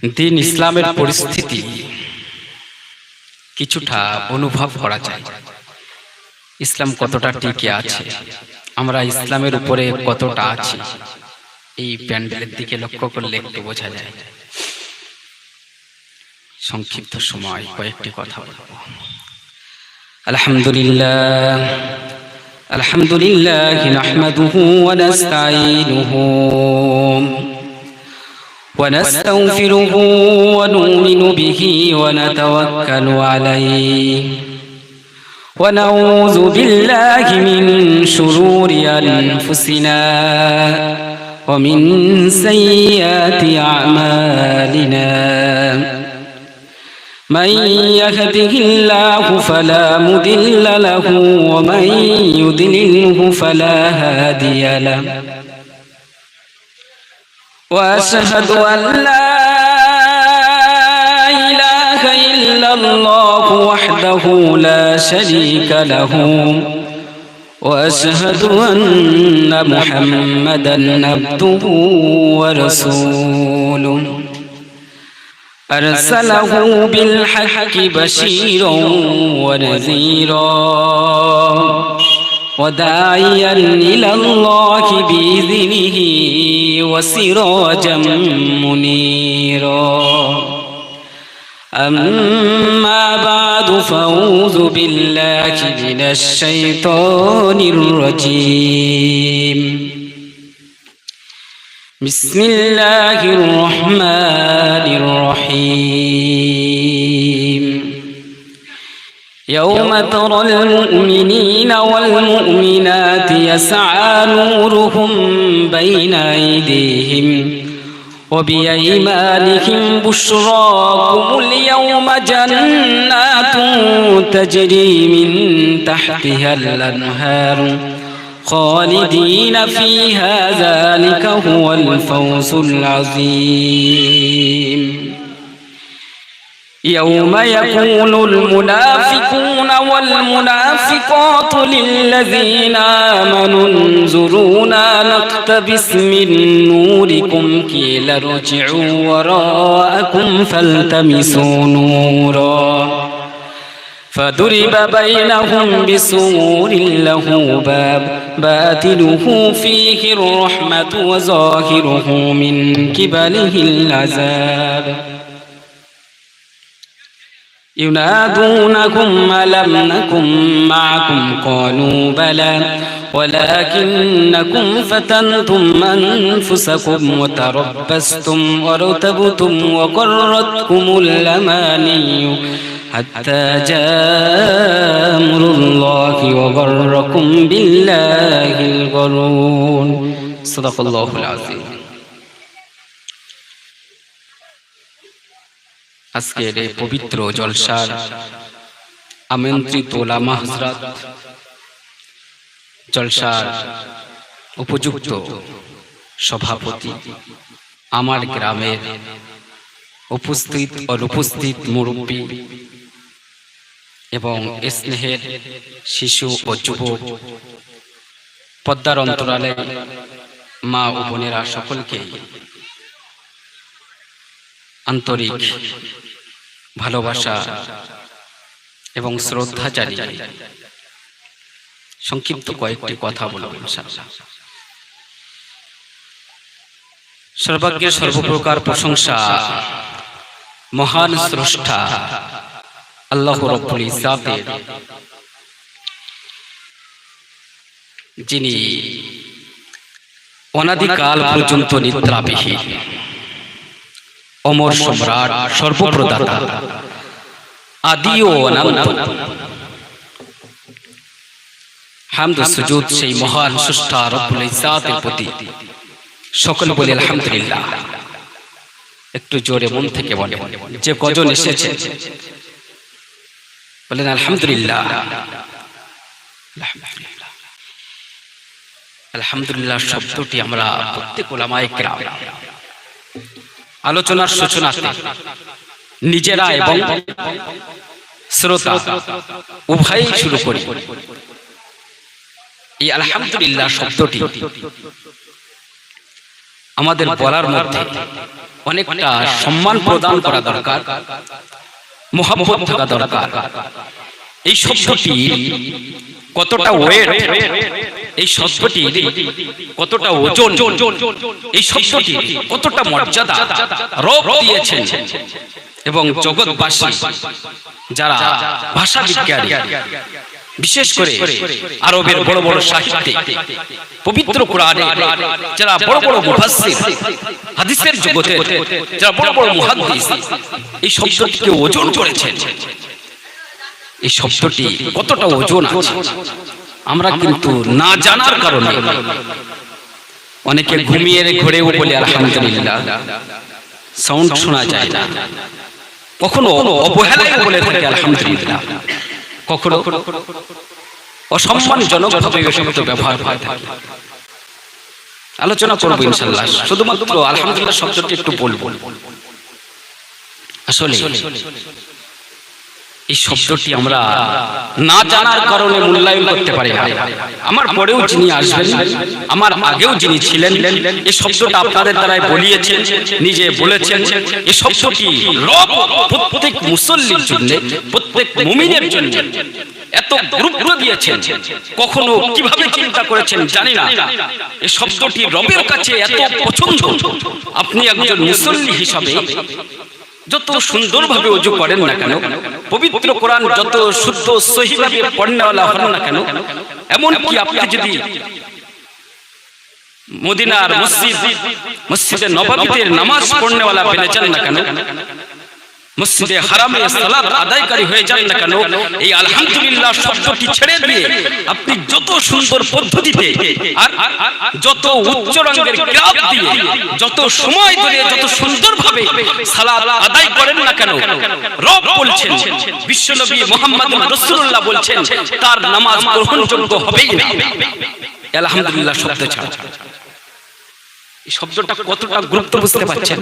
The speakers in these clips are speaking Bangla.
দিন ইসলামের পরিস্থিতি কিছুটা অনুভব করা যায়। ইসলাম কতটা টিকে আছে, আমরা ইসলামের উপরে কতটা আছি, এই প্যান্ডেলের দিকে লক্ষ্য করলে একটু বোঝা যায়। সংক্ষিপ্ত সময় কয়েকটি কথা বলবো। আলহামদুলিল্লাহ আলহামদুলিল্লাহ নাহমাদুহু ওয়া নাস্তাঈনুহু ونستغفره ونؤمن به ونتوكل عليه ونعوذ بالله من شرور أنفسنا ومن سيئات أعمالنا من يهده الله فلا مضل له ومن يضلله فلا هادي له وأشهد أن لا إله إلا الله وحده لا شريك له وأشهد أن محمدا عبده ورسوله أرسله بالحق بشيرا ونذيرا وداعيا إلى الله بإذنه وسراجا منيرا أما بعد فأعوذ بالله من الشيطان الرجيم بسم الله الرحمن الرحيم يوم ترى المؤمنين والمؤمنات يسعى نورهم بين أيديهم وبأيمانهم بشراكم اليوم جنات تجري من تحتها الأنهار خالدين فيها ذلك هو الفوز العظيم يوم يقول المنافقون والمنافقات للذين آمنوا انظرونا نقتبس من نوركم قيل ارجعوا وراءكم فالتمسوا نورا فضرب بينهم بسور له باب باطنه فيه الرحمة وظاهره من قبله العذاب ينادونكم ألم نكن معكم قالوا بلى ولكنكم فتنتم أنفسكم وتربصتم وارتبتم وغرتكم الأماني حتى جاء أمر الله وغركم بالله الغرور صدق الله العظيم আজকের এই পবিত্র জলসার আমন্ত্রিত ওলামা হযরত, জলসার উপযুক্ত সভাপতি, আমার গ্রামের উপস্থিত অনুপস্থিত মুরব্বী এবং স্নেহের শিশু ও যুবক, পদ্মার অন্তরালে মা ও বোনেরা, সকলকে আন্তরিক ভালোবাসা এবং শ্রদ্ধা জানিয়ে সংক্ষিপ্ত কয়েকটি কথা বলব ইনশাআল্লাহ। সর্বাগ্যের সর্বপ্রকার প্রশংসা মহান স্রষ্টা আল্লাহ রাব্বুল ইজ্জাতের, যিনি অনাদিকাল পর্যন্ত নিদ্রাবিহীন, অমর সম্রাট, সর্বপ্রদাতা, আদি ও অনন্ত। হামদ সুজুদ সেই মহান স্রষ্টা রব্বুল ইজ্জাতের প্রতি। সকল বলে আলহামদুলিল্লাহ। একটু জোরে মন থেকে বলে, যে কজন এসেছে বলেন আলহামদুলিল্লাহ। আলহামদুলিল্লাহ শব্দটি আমরা প্রত্যেক উলামায়ে কেরাম আলোচনার সূচনাতে নিজেরা এবং শ্রোতা উভয়ই শুরু করি। এই আলহামদুলিল্লাহ শব্দটি আমাদের বলার মধ্যে অনেকটা সম্মান প্রদান করা দরকার, মহব্বত থাকা দরকার। এই শব্দটি কতটা ওয়েট, এই শব্দটি কতটা ওজন, এই শব্দটি কতটা মর্যাদা রব দিয়েছেন। এবং জগৎবাসী যারা ভাষা বিজ্ঞানী, বিশেষ করে আরবের বড় বড় সাহিত্যিক, পবিত্র কোরআনে যারা বড় বড় মুফাসসির, হাদিসের জগতে যারা বড় বড় মুহাদ্দিস, এই শব্দটিকে ওজন করেছেন। এই শব্দটি কতটা ওজন আছে আমরা কিন্তু না জানার কারণে অনেকে ঘুমিয়ে ঘরেও বলে আলহামদুলিল্লাহ, সাউন্ড শোনা যায় না। কখনো অবহেলায় বলে থাকে আলহামদুলিল্লাহ, কখনো অসম্মানজনক ভাবে এই শব্দ ব্যবহার করে থাকে। আলোচনা করব ইনশাআল্লাহ, শুধুমাত্র আলহামদুলিল্লাহ শব্দটি একটু বলবো। আসলে এই শব্দটি আমরা না জানার কারণে মূল্যায়ন করতে পারি না। আমার পরেও যিনি আসবেন, আমার আগেও যিনি ছিলেন, এই শব্দটা আপনাদের দ্বারাই বলিয়েছেন, নিজে বলেছেন। এই শব্দটি রব প্রত্যেক মুসল্লির জন্য, প্রত্যেক মুমিনের জন্য এত গুরুত্ব দিয়েছেন, কখনো কিভাবে চিন্তা করেছেন জানি না। এই শব্দটি রবের কাছে এত পছন্দ। আপনি একজন মুসল্লি হিসাবে যত সুন্দরভাবে ওযু করেন না কেন, পবিত্র কোরআন যত শুদ্ধ সহিভাবে পড়নেওয়ালা হন না কেন, এমন কি আপনি যদি মদিনার মসজিদে নববীতে নামাজ পড়নেওয়ালা বনে যান না কেন, মসজিদে হারামে সালাত আদায়কারী হয়ে যান না কেন, এই আলহামদুলিল্লাহ শব্দটি ছেড়ে দিয়ে আপনি যত সুন্দর পদ্ধতিতে আর যত উচ্চ রঙের কিরাত দিয়ে যত সময় ধরে যত সুন্দরভাবে সালাত আদায় করেন না কেন, রব বলছেন, বিশ্বনবী মুহাম্মদ রাসূলুল্লাহ বলছেন, তার নামাজ গ্রহণযোগ্য হবেই না আলহামদুলিল্লাহ শব্দ ছাড়া। এই শব্দটা কতটা গুরুত্ব বুঝতে পারছেন?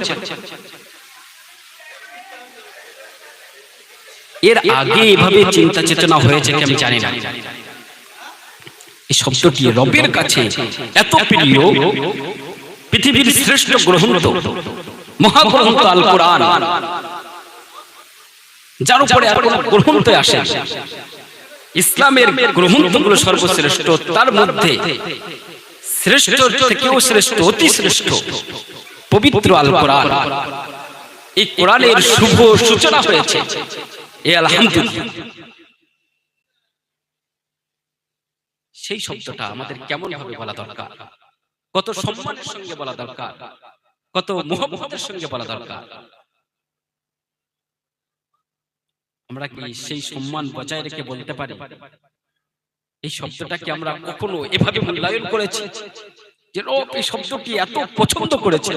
এর আগে এভাবে চিন্তা চেতনা হয়েছে কি আমি জানি না। এই শব্দটি রবের কাছে এত প্রিয়, পৃথিবীর শ্রেষ্ঠ গ্রন্থ, মহাগ্রন্থ আল কোরআন, যার উপরে আর কোন গ্রন্থ আসে, ইসলামের গ্রন্থগুলো সর্বশ্রেষ্ঠ, তার মধ্যে শ্রেষ্ঠ থেকেও শ্রেষ্ঠ, অতি শ্রেষ্ঠ পবিত্র আল কোরআন। এই কোরআনের শুভ সূচনা হয়েছে এই আলহামদুলিল্লাহ। সেই শব্দটা আমাদের কেমন ভাবে বলা দরকার, কত সম্মানের সঙ্গে বলা দরকার, কত মুহাব্বতের সঙ্গে বলা দরকার। আমরা কি সেই সম্মান বজায় রেখে বলতে পারি? এই শব্দটাকে আমরা কখনো এভাবে মূল্যায়ন করেছি যে রব এই শব্দটি এত পছন্দ করেছে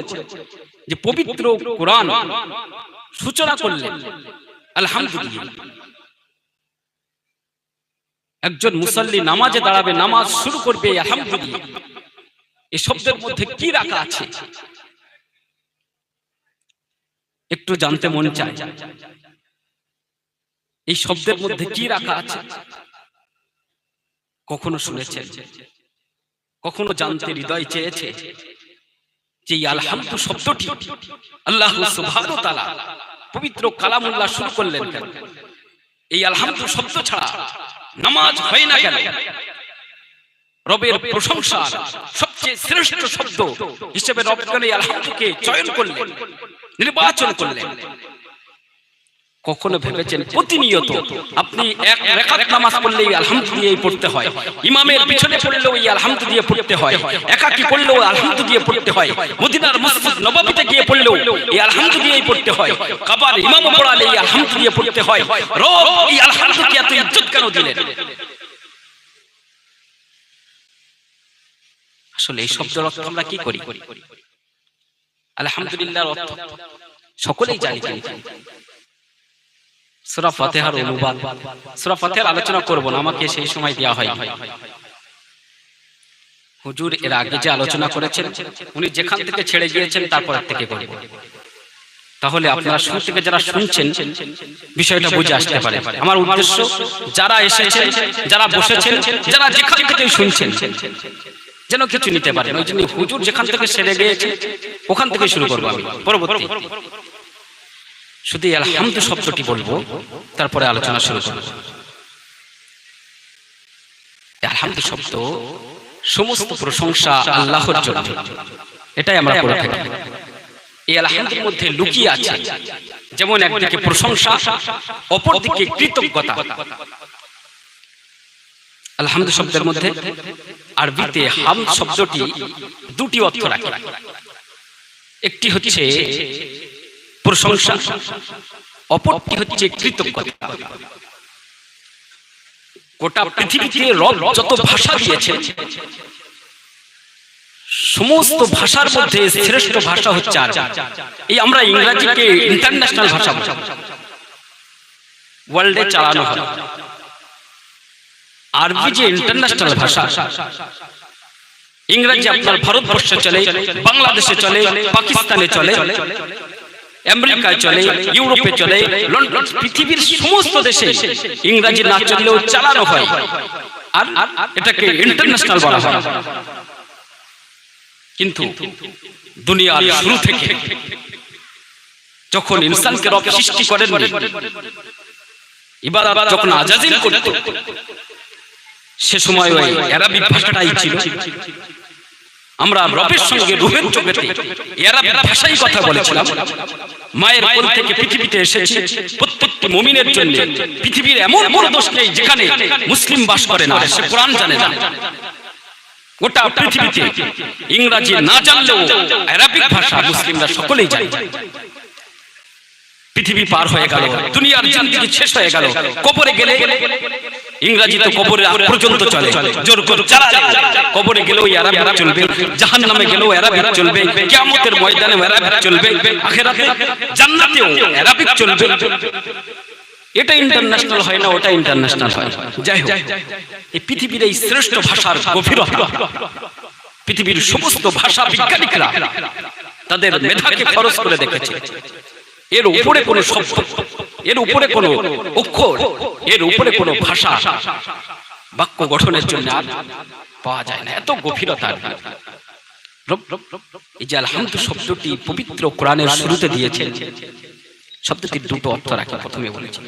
যে পবিত্র কোরআন সূচনা করলেন আলহামদুলিল্লাহ। একজন মুসল্লি নামাজে দাঁড়াবে, নামাজ শুরু করবে আলহামদুলিল্লাহ। এই শব্দের মধ্যে কি রাখা আছে একটু জানতে মন চায়। এই শব্দের মধ্যে কি রাখা আছে কখনো শুনেছেন? কখনো জানতে হৃদয় চেয়েছে যে আলহামদু শব্দটি আল্লাহ সুবহানাহু ওয়া তাআলা পবিত্র কালামুল্লাহ শুরু করলেন কেন? এই আলহামদু শব্দ ছাড়া নামাজ হয় না কেন? রবের প্রশংসা সবচেয়ে শ্রেষ্ঠ শব্দ হিসেবে রব এই আলহামদুকে চয়ন করলেন, নির্বাচন করলেন। কখনো ভেবেছেন প্রতিনিয়ত আপনি এক রাকাত নামাজ পড়লেই আলহামদু দিয়েই পড়তে হয়, ইমামের পিছনে পড়লেও এই আলহামদু দিয়ে পড়তে হয়, একাকী পড়লেও আলহামদু দিয়ে পড়তে হয়, মদিনার মসজিদ নববীতে গিয়ে পড়লেও এই আলহামদু দিয়েই পড়তে হয়, কাবার ইমাম পড়ালে এই আলহামদু দিয়ে পড়তে হয়। রব এই আলহামদুকে এত ইজ্জত কেন দিলেন? আসলে এই শব্দের অর্থ আমরা কি করি? আলহামদুলিল্লাহর অর্থ সকলেই জানি। সূরা ফাতিহার অনুবাদ, সূরা ফাতিহার আলোচনা করব না, আমাকে সেই সময় দেয়া হয়। হুজুর এর আগে যে আলোচনা করেছেন, উনি যেখান থেকে ছেড়ে গিয়েছেন তারপর থেকে বলব, তাহলে আপনারা শুরু থেকে যারা শুনছেন বিষয়টা বুঝে আসতে পারে। আমার উদ্দেশ্য যারা এসেছেন, যারা বসেছেন, যারা যেখান থেকে শুনছেন, যেন কিছু নিতে পারেন। ওই জন্য হুজুর যেখান থেকে সেরে গিয়েছে ওখান থেকে শুরু করবো আমি পরবর্তী। শুধু আলহামদু শব্দটি বলবো, তারপরে আলোচনা শুরু করবো। আলহামদু শব্দ সমস্ত প্রশংসা আল্লাহর জন্য, এটাই আমরা পড়ে থাকি। এই আলহামদুর মধ্যে লুকিয়ে আছে যেমন একদিকে প্রশংসা, অপরদিকে কৃতজ্ঞতা। আলহামদু শব্দের মধ্যে আরবিতে হামদ শব্দটি দুটি অর্থ রাখে। একটি হচ্ছে প্রশংসা, অপরটি হচ্ছে কৃতজ্ঞতা। গোটা পৃথিবীতে রব যত ভাষা দিয়েছে, সমস্ত ভাষার মধ্যে শ্রেষ্ঠ ভাষা হচ্ছে আরবি। এই আমরা ইংরেজিকে ইন্টারন্যাশনাল ভাষা বলি, ওয়ার্ল্ডে চালানো হয়। আরবি যে ইন্টারন্যাশনাল ভাষা, ইংরেজি আপনার ভারতবর্ষে চলে, বাংলাদেশে চলে, পাকিস্তানে চলে, আমেরিকায় চলে, ইউরোপে চলে, লন্ডন, পৃথিবীর সমস্ত দেশে ইংরেজি না চললেও চালানো হয়, আর এটাকে ইন্টারন্যাশনাল বলা হয়। কিন্তু দুনিয়ার শুরু থেকে যখন ইনসানকে রব সৃষ্টি করেন, ইবাদত যখন আজাজিল করত, সে সময় ওই আরবি ভাষাটাই ছিল। আমরা রবের সঙ্গে রূহের জগতে আরবি ভাষায় কথা বলেছিলাম। মায়ের কোল থেকে পৃথিবীতে এসেছে প্রত্যেকটি মুমিনের জন্য। পৃথিবীর এমন কোনো দেশ নেই যেখানে মুসলিম বাস করে না, সে কোরআন জানে না। গোটা পৃথিবীতে ইংরেজি না জানলেও আরবিক ভাষা মুসলিমরা সকলেই জানে। পৃথিবী পার হয়ে গেল, দুনিয়ার জিন্দেগি শেষ হয়ে গেল, কবরে গেলে ইংরেজি তো কবরে আগ পর্যন্ত চলে, জোর করে চালালে কবরে গেলেও আরবি চলবে, জাহান্নামে গেলেও আরবি চলবে, কিয়ামতের ময়দানেও আরবি চলবে, আখিরাতে জান্নাতেও আরবি চলবে। এটা ইন্টারন্যাশনাল হয় না, ওটা ইন্টারন্যাশনাল হয়। যাই হোক, এই পৃথিবীর এই শ্রেষ্ঠ ভাষার গভীরতা পৃথিবীর সমস্ত ভাষা বিজ্ঞানীরা তাদের মেধাকে খরচ করে দেখেছে। এর উপরে কোনো শব্দ, এর উপরে কোনো অক্ষর, এর উপরে কোনো ভাষা বাক্য গঠনের জন্য পাওয়া যায় না, এত গভীরতা। এই যে আলহামদু শব্দটি পবিত্র কোরআনের শুরুতে দিয়েছে, শব্দটির দুটো অর্থ রাখে। প্রথমে বলেছি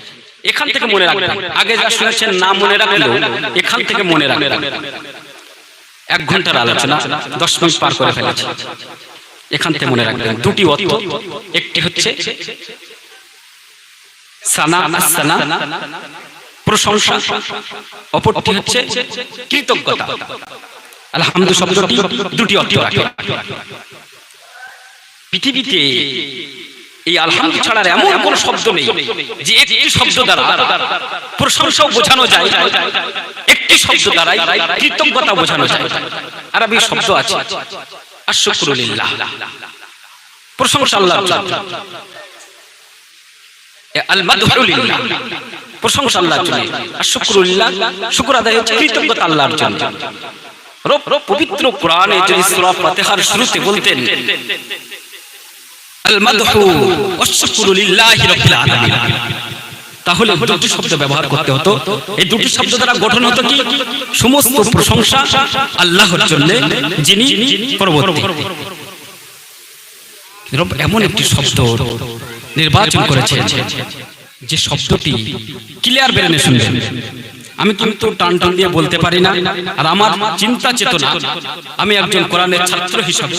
এখান থেকে মনে রাখবেন, আগে যা শুনেছেন না মনে রাখলেও এখান থেকে মনে রাখবেন। 1 ঘন্টার আলোচনা 10 মিনিট পার করে ফেলেছি। এখান থেকে মনে রাখবেন দুটি অর্থ, একটি হচ্ছে সানা, সানা প্রশংসা, অপরটি হচ্ছে কৃতজ্ঞতা। আলহামদু শব্দটি দুটি অর্থ রাখে। পৃথিবীতে এই আলহামদু ছাড়া এমন কোন শব্দ নেই যে একটি শব্দ দ্বারা প্রশংসাও বোঝানো যায়, একটি শব্দ দ্বারা কৃতজ্ঞতা বোঝানো যায়। আরবি শব্দ আছে আশ-শুকরু লিল্লাহ, প্রশংসা আল্লাহর জন্য। আল-মাদহু লিল্লাহ, প্রশংসা আল্লাহর জন্য। আশ-শুকরু লিল্লাহ, শুকর আদায় হচ্ছে কৃতজ্ঞতা আল্লাহর জন্য। রব পবিত্র কোরআনে যদি সূরা ফাতিহার শুরুতে বলতেন আল-মাদহু ওয়াশ-শুকরু লিল্লাহি রাব্বিল আলামিন, তাহলে দুটি শব্দ ব্যবহার করতে হতো। এই দুটি শব্দ দ্বারা গঠন হতো কি? সমস্ত প্রশংসা আল্লাহর জন্য, যিনি পরবর্তী। রব এমন একটি শব্দ নির্বাচন করেছেন যে শব্দটি ক্লিয়ার বেরেনে শুনবেন। আমি কিন্তু টান টান দিয়ে বলতে পারি না, আর আমার চিন্তা চেতনা, আমি একজন কোরআনের ছাত্র হিসাবে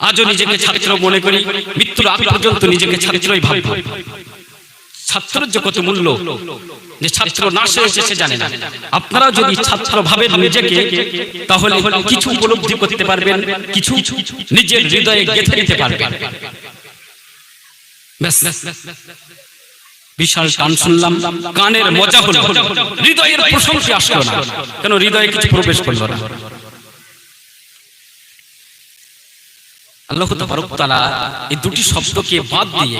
আজও নিজেকে ছাত্র মনে করি, মৃত্যুর আগ পর্যন্ত নিজেকে ছাত্রই ভাবব। ছাত্রের যে কত মূল্য, যে ছাত্র না সে জানে না। আপনারা যদি ছাত্র ভাবেন নিজেকে, তাহলে কিছু উপলব্ধি করতে পারবেন, কিছু নিজের হৃদয়ে গেঁথে নিতে পারবেন। বিশাল গান শুনলাম, গানের মজা হলো, হৃদয়ের প্রশংসা আসলো না, কেন হৃদয়ে কিছু প্রবেশ করলো না। আল্লাহ তাবারক তাআলা এই দুটি শব্দকে বাদ দিয়ে,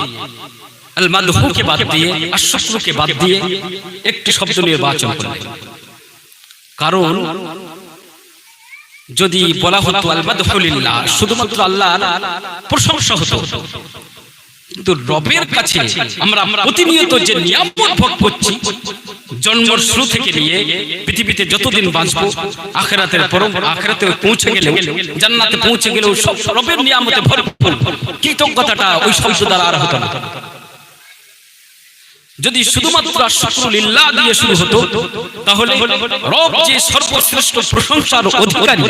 আল-মাদহুকে বাদ দিয়ে, আশ-শুকরুকে বাদ দিয়ে একটি শব্দ নির্বাচন করলেন। কারণ যদি বলা হতো আল-মাদহু লিল্লাহ, শুধুমাত্র আল্লাহর প্রশংসা হতো, কিন্তু রবের কাছে আমরা প্রতিনিয়ত যে নিয়ামত ভোগ করছি, জন্মের শুরু থেকে নিয়ে পৃথিবীতে যতদিন বাঁচবো, আখিরাতের পরম আখিরাতে পৌঁছে গেলেও, জান্নাতে পৌঁছে গেলেও সব রবের নিয়ামতে ভরপুর, কৃতজ্ঞতাটা ওই শব্দ দ্বারা আর হতো না। যদি শুধুমাত্র শুকরুলিল্লাহ দিয়ে শুরু হতো, তাহলে রব যে সর্বশ্রেষ্ঠ প্রশংসার অধিকারী,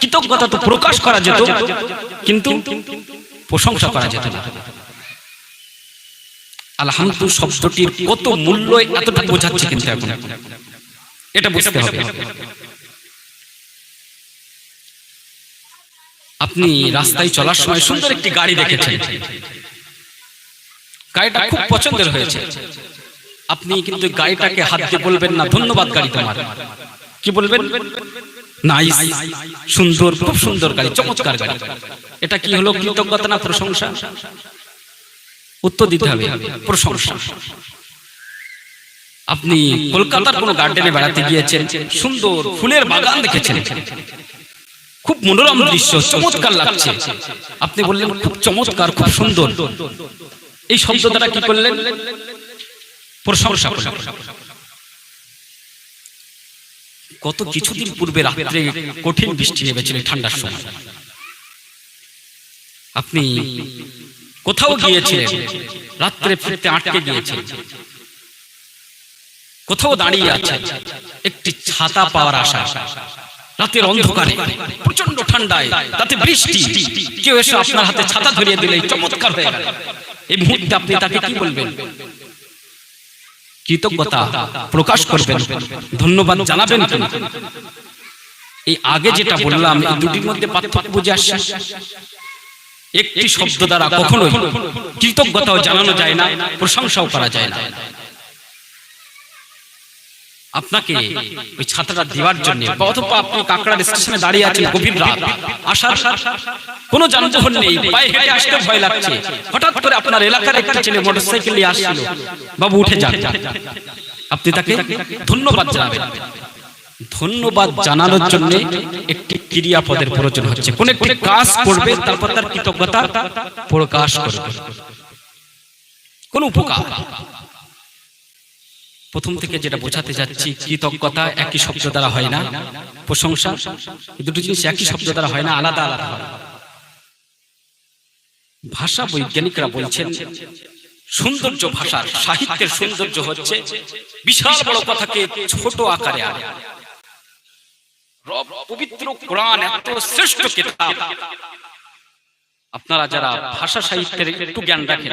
কৃতজ্ঞতা তো প্রকাশ করা যেত, কিন্তু প্রশংসা করা যেত না। আলহামদুলিল্লাহ শব্দটির কত মূল্য এতটা বোঝাচ্ছে, কিন্তু এখন এটা বুঝতে হবে। আপনি রাস্তায় চলার সময় সুন্দর একটি গাড়ি দেখেছেন, গাড়িটা খুব পছন্দের হয়েছে, আপনি কিন্তু গাড়িটাকে হাত দিয়ে বলবেন না ধন্যবাদ গাড়ি তোমার, কি বলবেন? নাইস, সুন্দর, খুব সুন্দর গাড়ি, চমৎকার গাড়ি। এটা কি হলো, কৃতজ্ঞতা না প্রশংসা? উত্তর দিতে হবে প্রশংসা। আপনি কলকাতার কোন গার্ডেনে বেড়াতে গিয়েছেন, সুন্দর ফুলের বাগান দেখেছেন, খুব মনোরম দৃশ্য, চমৎকার লাগছে, আপনি বললেন খুব চমৎকার, খুব সুন্দর। এই শব্দ দ্বারা কি করলেন? প্রশংসা করলেন। গত কিছুদিন পূর্বে রাত্রে কঠিন বৃষ্টি নেমেছিল, ঠান্ডার সময়। আপনি কোথাও গিয়েছিলেন, রাত্রে ফিরতে আটকে গিয়েছেন, কোথাও দাঁড়িয়ে আছেন, একটি ছাতা পাওয়ার আশা, রাতের অন্ধকারে প্রচন্ড ঠান্ডায়, তাতে বৃষ্টি, কেউ এসে আপনার হাতে ছাতা ধরিয়ে দিলে চমৎকার হয়ে গেল। এই মুহূর্তে আপনি তাকে কি বলবেন? কৃতজ্ঞতা প্রকাশ করবেন, ধন্যবাদ জানাবেন। এই আগে যেটা বললাম, এই দুটির মধ্যে পার্থক্য বুঝে আসছে। একটি শব্দ দ্বারা কখনোই কৃতজ্ঞতাও জানানো যায় না, প্রশংসাও করা যায় না। আপনাকে ওই ছাতাটা দেওয়ার জন্য, অথবা আপনি কাঁকড়ার স্টেশনে দাঁড়িয়ে আছেন, গভীর রাত, আসার কোনো যানবাহন নেই, পায়ে হেঁটে আসতে ভয় লাগছে, হঠাৎ করে আপনার এলাকার একটা ছেলে মোটরসাইকেল নিয়ে আসছিল, বাবু উঠে যান, আপনি তাকে ধন্যবাদ জানাবেন। ধন্যবাদ জানানোর জন্য একটি ক্রিয়াপদের প্রয়োজন হচ্ছে, কোন একটি কাজ করবে, তারপর তার কৃতজ্ঞতা প্রকাশ করবে, কোন উপকার। প্রথম থেকে যেটা বোঝাতে যাচ্ছি, কৃতজ্ঞতা একই শব্দ দ্বারা হয় না, প্রশংসা দুটো জিনিস একই শব্দ দ্বারা হয় না, আলাদা আলাদা হয়। ভাষা বৈজ্ঞানিকরা বলছেন, সৌন্দর্য ভাষার, সাহিত্যের সৌন্দর্য হচ্ছে বিশাল বড় কথাকে ছোট আকারে আনে। রব পবিত্র কোরআন এত শ্রেষ্ঠ কিতাব, আপনারা যারা ভাষা সাহিত্যের একটু জ্ঞান রাখেন,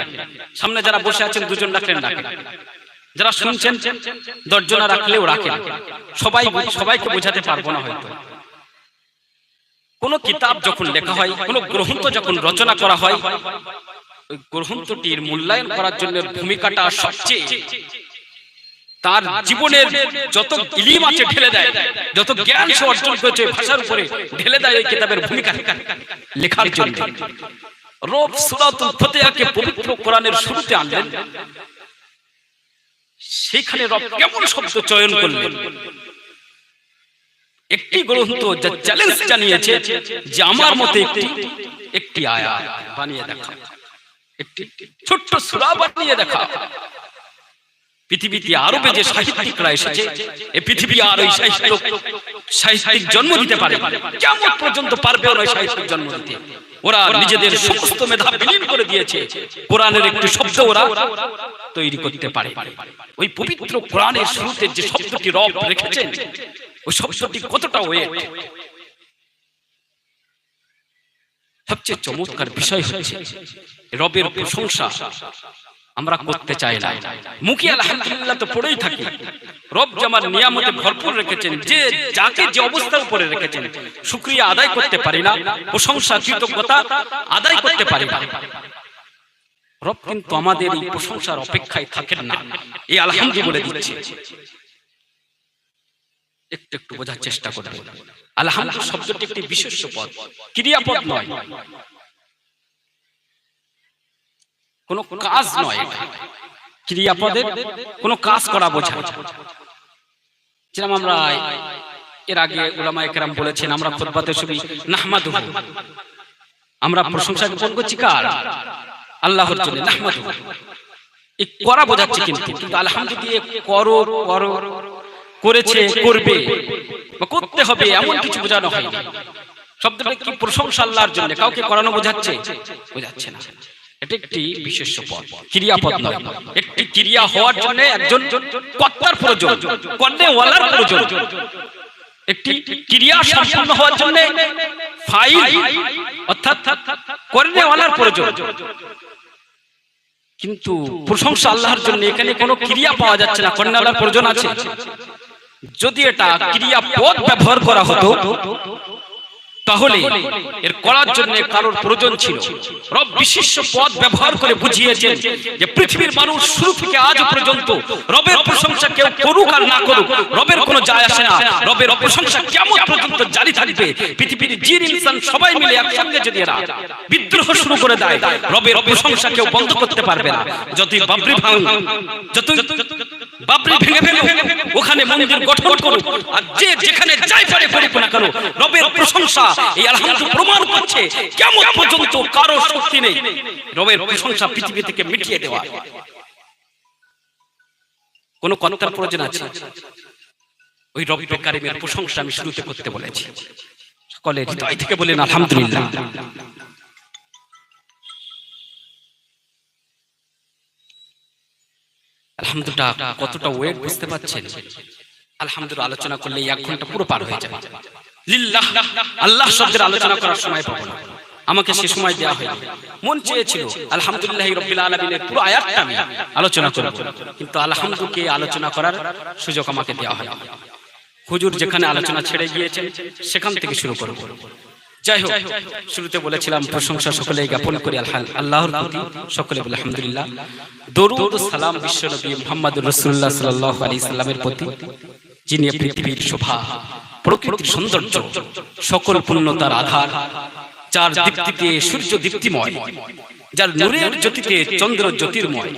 সামনে যারা বসে আছেন দুজন রাখলেন, রাখেন, যারা শুনছেন 10 জন রাখলেও রাখেন, সবাইকে বোঝাতে পারবো না হয়তো। কোন কিতাব যখন লেখা হয়, কোন গ্রন্থ যখন রচনা করা হয়, ওই গ্রন্থটির মূল্যায়ন করার জন্য ভূমিকাটা সবচেয়ে, তার জীবনের যত ইলম আছে ঢেলে দেয়, যত জ্ঞান সে অর্জন করেছে ভাষার উপরে ঢেলে দেয় ওই কিতাবের ভূমিকা লেখার জন্য। রব সূরাতুল ফাতিহাকে পবিত্র কোরআনের শুরুতে আনলেন, সেখানে রব কেমন শব্দ চয়ন করলেন। একটি গ্রন্থ যা চ্যালেঞ্জ জানিয়েছে যে আমার মতে একটি আয়াত বানিয়ে দেখা, একটি ছোট্ট সূরা বানিয়ে দেখা। পৃথিবীতে আরবে যে সাহিত্যিকরা এসেছে, এই পৃথিবী আর ওই সাহিত্যিক জন্ম দিতে পারে, কিয়ামত পর্যন্ত পারবে ওই সাহিত্যিক জন্ম দিতে। ওরা নিজেদের সমস্ত মেধা বিলীন করে দিয়েছে, কোরআনের একটি শব্দ ওরা তৈরি করতে পারে। ওই পবিত্র কোরআনের শুরুতে যে শব্দটি রব রেখেছেন, ওই শব্দটি কতটা ওয়েট। সবচেয়ে চমৎকার বিষয় হচ্ছে রবের প্রশংসা আমরা করতে চাই না, মুখে আলহামদুলিল্লাহ তো পড়েই থাকি। রব যে আমার নিয়ামতে ভরপুর রেখেছেন, যে যাকে যে অবস্থার উপরে রেখেছেন, শুকরিয়া আদায় করতে পারি না, প্রশংসা কৃতজ্ঞতা আদায় করতে পারি না। রব কিন্তু আমাদের এই প্রশংসার অপেক্ষায় থাকেন না, এই আলহামদুলিল্লাহ বলে দিচ্ছে। একটু একটু বোঝার চেষ্টা করবে, আলহামদুলিল্লাহ শব্দটি একটি বিশেষ্য পদ, ক্রিয়াপদ নয়, কোন কাজ নয়। ক্রিয়াপদের কোন কাজ করা বোঝায়। যেরকম আমরা এর আগে উলামায়ে কেরাম বলেছেন, আমরা খুতবাতে শুনি নাহমাদুহু, আমরা প্রশংসা জ্ঞাপন করছি কার? আল্লাহর জন্য। নাহমাদুহু এই করা বোঝাচ্ছে, কিন্তু আলহামদুলিল্লাহ করো করো, করেছে, করবে বা করতে হবে এমন কিছু বোঝানো হয়নি। শব্দটা কি প্রশংসা আল্লাহর জন্য, কাউকে করানো বোঝাচ্ছে? বোঝাচ্ছে না। এটা একটি বিশেষ পদ, ক্রিয়াপদ নয়। একটি ক্রিয়া হওয়ার জন্য একজন কর্তার প্রয়োজন, কর্নেওয়ালার প্রয়োজন। একটি ক্রিয়া সম্পূর্ণ হওয়ার জন্য ফাইল অর্থাৎ কর্নেওয়ালার প্রয়োজন। কিন্তু প্রশংসা আল্লাহর জন্য এখানে কোনো ক্রিয়া পাওয়া যাচ্ছে না, কর্নেওয়ালার প্রয়োজন আছে। যদি এটা ক্রিয়াপদ ব্যবহার করা হতো তাহলে এর করার জন্য কারোর প্রয়োজন ছিল। রব বিশিষ্ট পদ ব্যবহার করে বুঝিয়েছেন যে পৃথিবীর মানুষ শুরু থেকে আজ পর্যন্ত রবের প্রশংসা কেউ করুক আর না করুক, রবের কোনো যায় আসে না। রবের প্রশংসা কিয়ামত পর্যন্ত জারি থাকবে। পৃথিবীর জিন ইনসান সবাই মিলে একসঙ্গে যদি এরা বিদ্রোহ শুরু করে দেয়, রবের প্রশংসা কেউ বন্ধ করতে পারবে না। যদি বাবরি ভেঙে ফেলে ওখানে মন্দির গঠন করুক, আর যে যেখানে যাই পারে করুক না কেন, রবের প্রশংসা এই আলহামদুলিল্লাহ প্রমাণ করছে কিয়ামত পর্যন্ত কারো শক্তি নেই রবের প্রশংসা পৃথিবী থেকে মিটিয়ে দেওয়া। কোন কর্তার প্রয়োজন আছে? ওই রব্বে কারিমের প্রশংসা আমি শুরুতে করতে বলেছি। সকলে হৃদয় থেকে বলেন আলহামদুলিল্লাহ। আলহামদুলিল্লাহ কতটা ওয়েট বুঝতে পারছেন? আলহামদুলিল্লাহ আলোচনা করলে 1 ঘন্টা পুরো পার হয়ে যাবে। লিল্লাহ আল্লাহ শব্দের আলোচনা করার সময় পাবো না, আমাকে সে সময় দেওয়া হয়নি। মন চেয়েছিল আলহামদুলিল্লাহি রাব্বিল আলামিনের পুরো আয়াতটা আমি আলোচনা করব, কিন্তু আলহামদুলিল্লাহকে আলোচনা করার সুযোগ আমাকে দেওয়া হয়নি। হুজুর যেখানে আলোচনা ছেড়ে গিয়েছেন সেখান থেকে শুরু করব। যাই হোক, শুরুতে বলেছিলাম প্রশংসা সকলেই জ্ঞাপন করি আল্লাহর প্রতি। সকলে বলে আলহামদুলিল্লাহ। দরুদ ও সালাম বিশ্বনবী মুহাম্মদুর রাসূলুল্লাহ সাল্লাল্লাহু আলাইহি সাল্লামের প্রতি, যিনি পৃথিবীর শোভা, প্রকৃতির সৌন্দর্য, সকল পূর্ণতার আধার, যার দীপ্তিতে সূর্য দীপ্তিময়, যার নূরের জ্যোতিতে চন্দ্র জ্যোতির্ময়,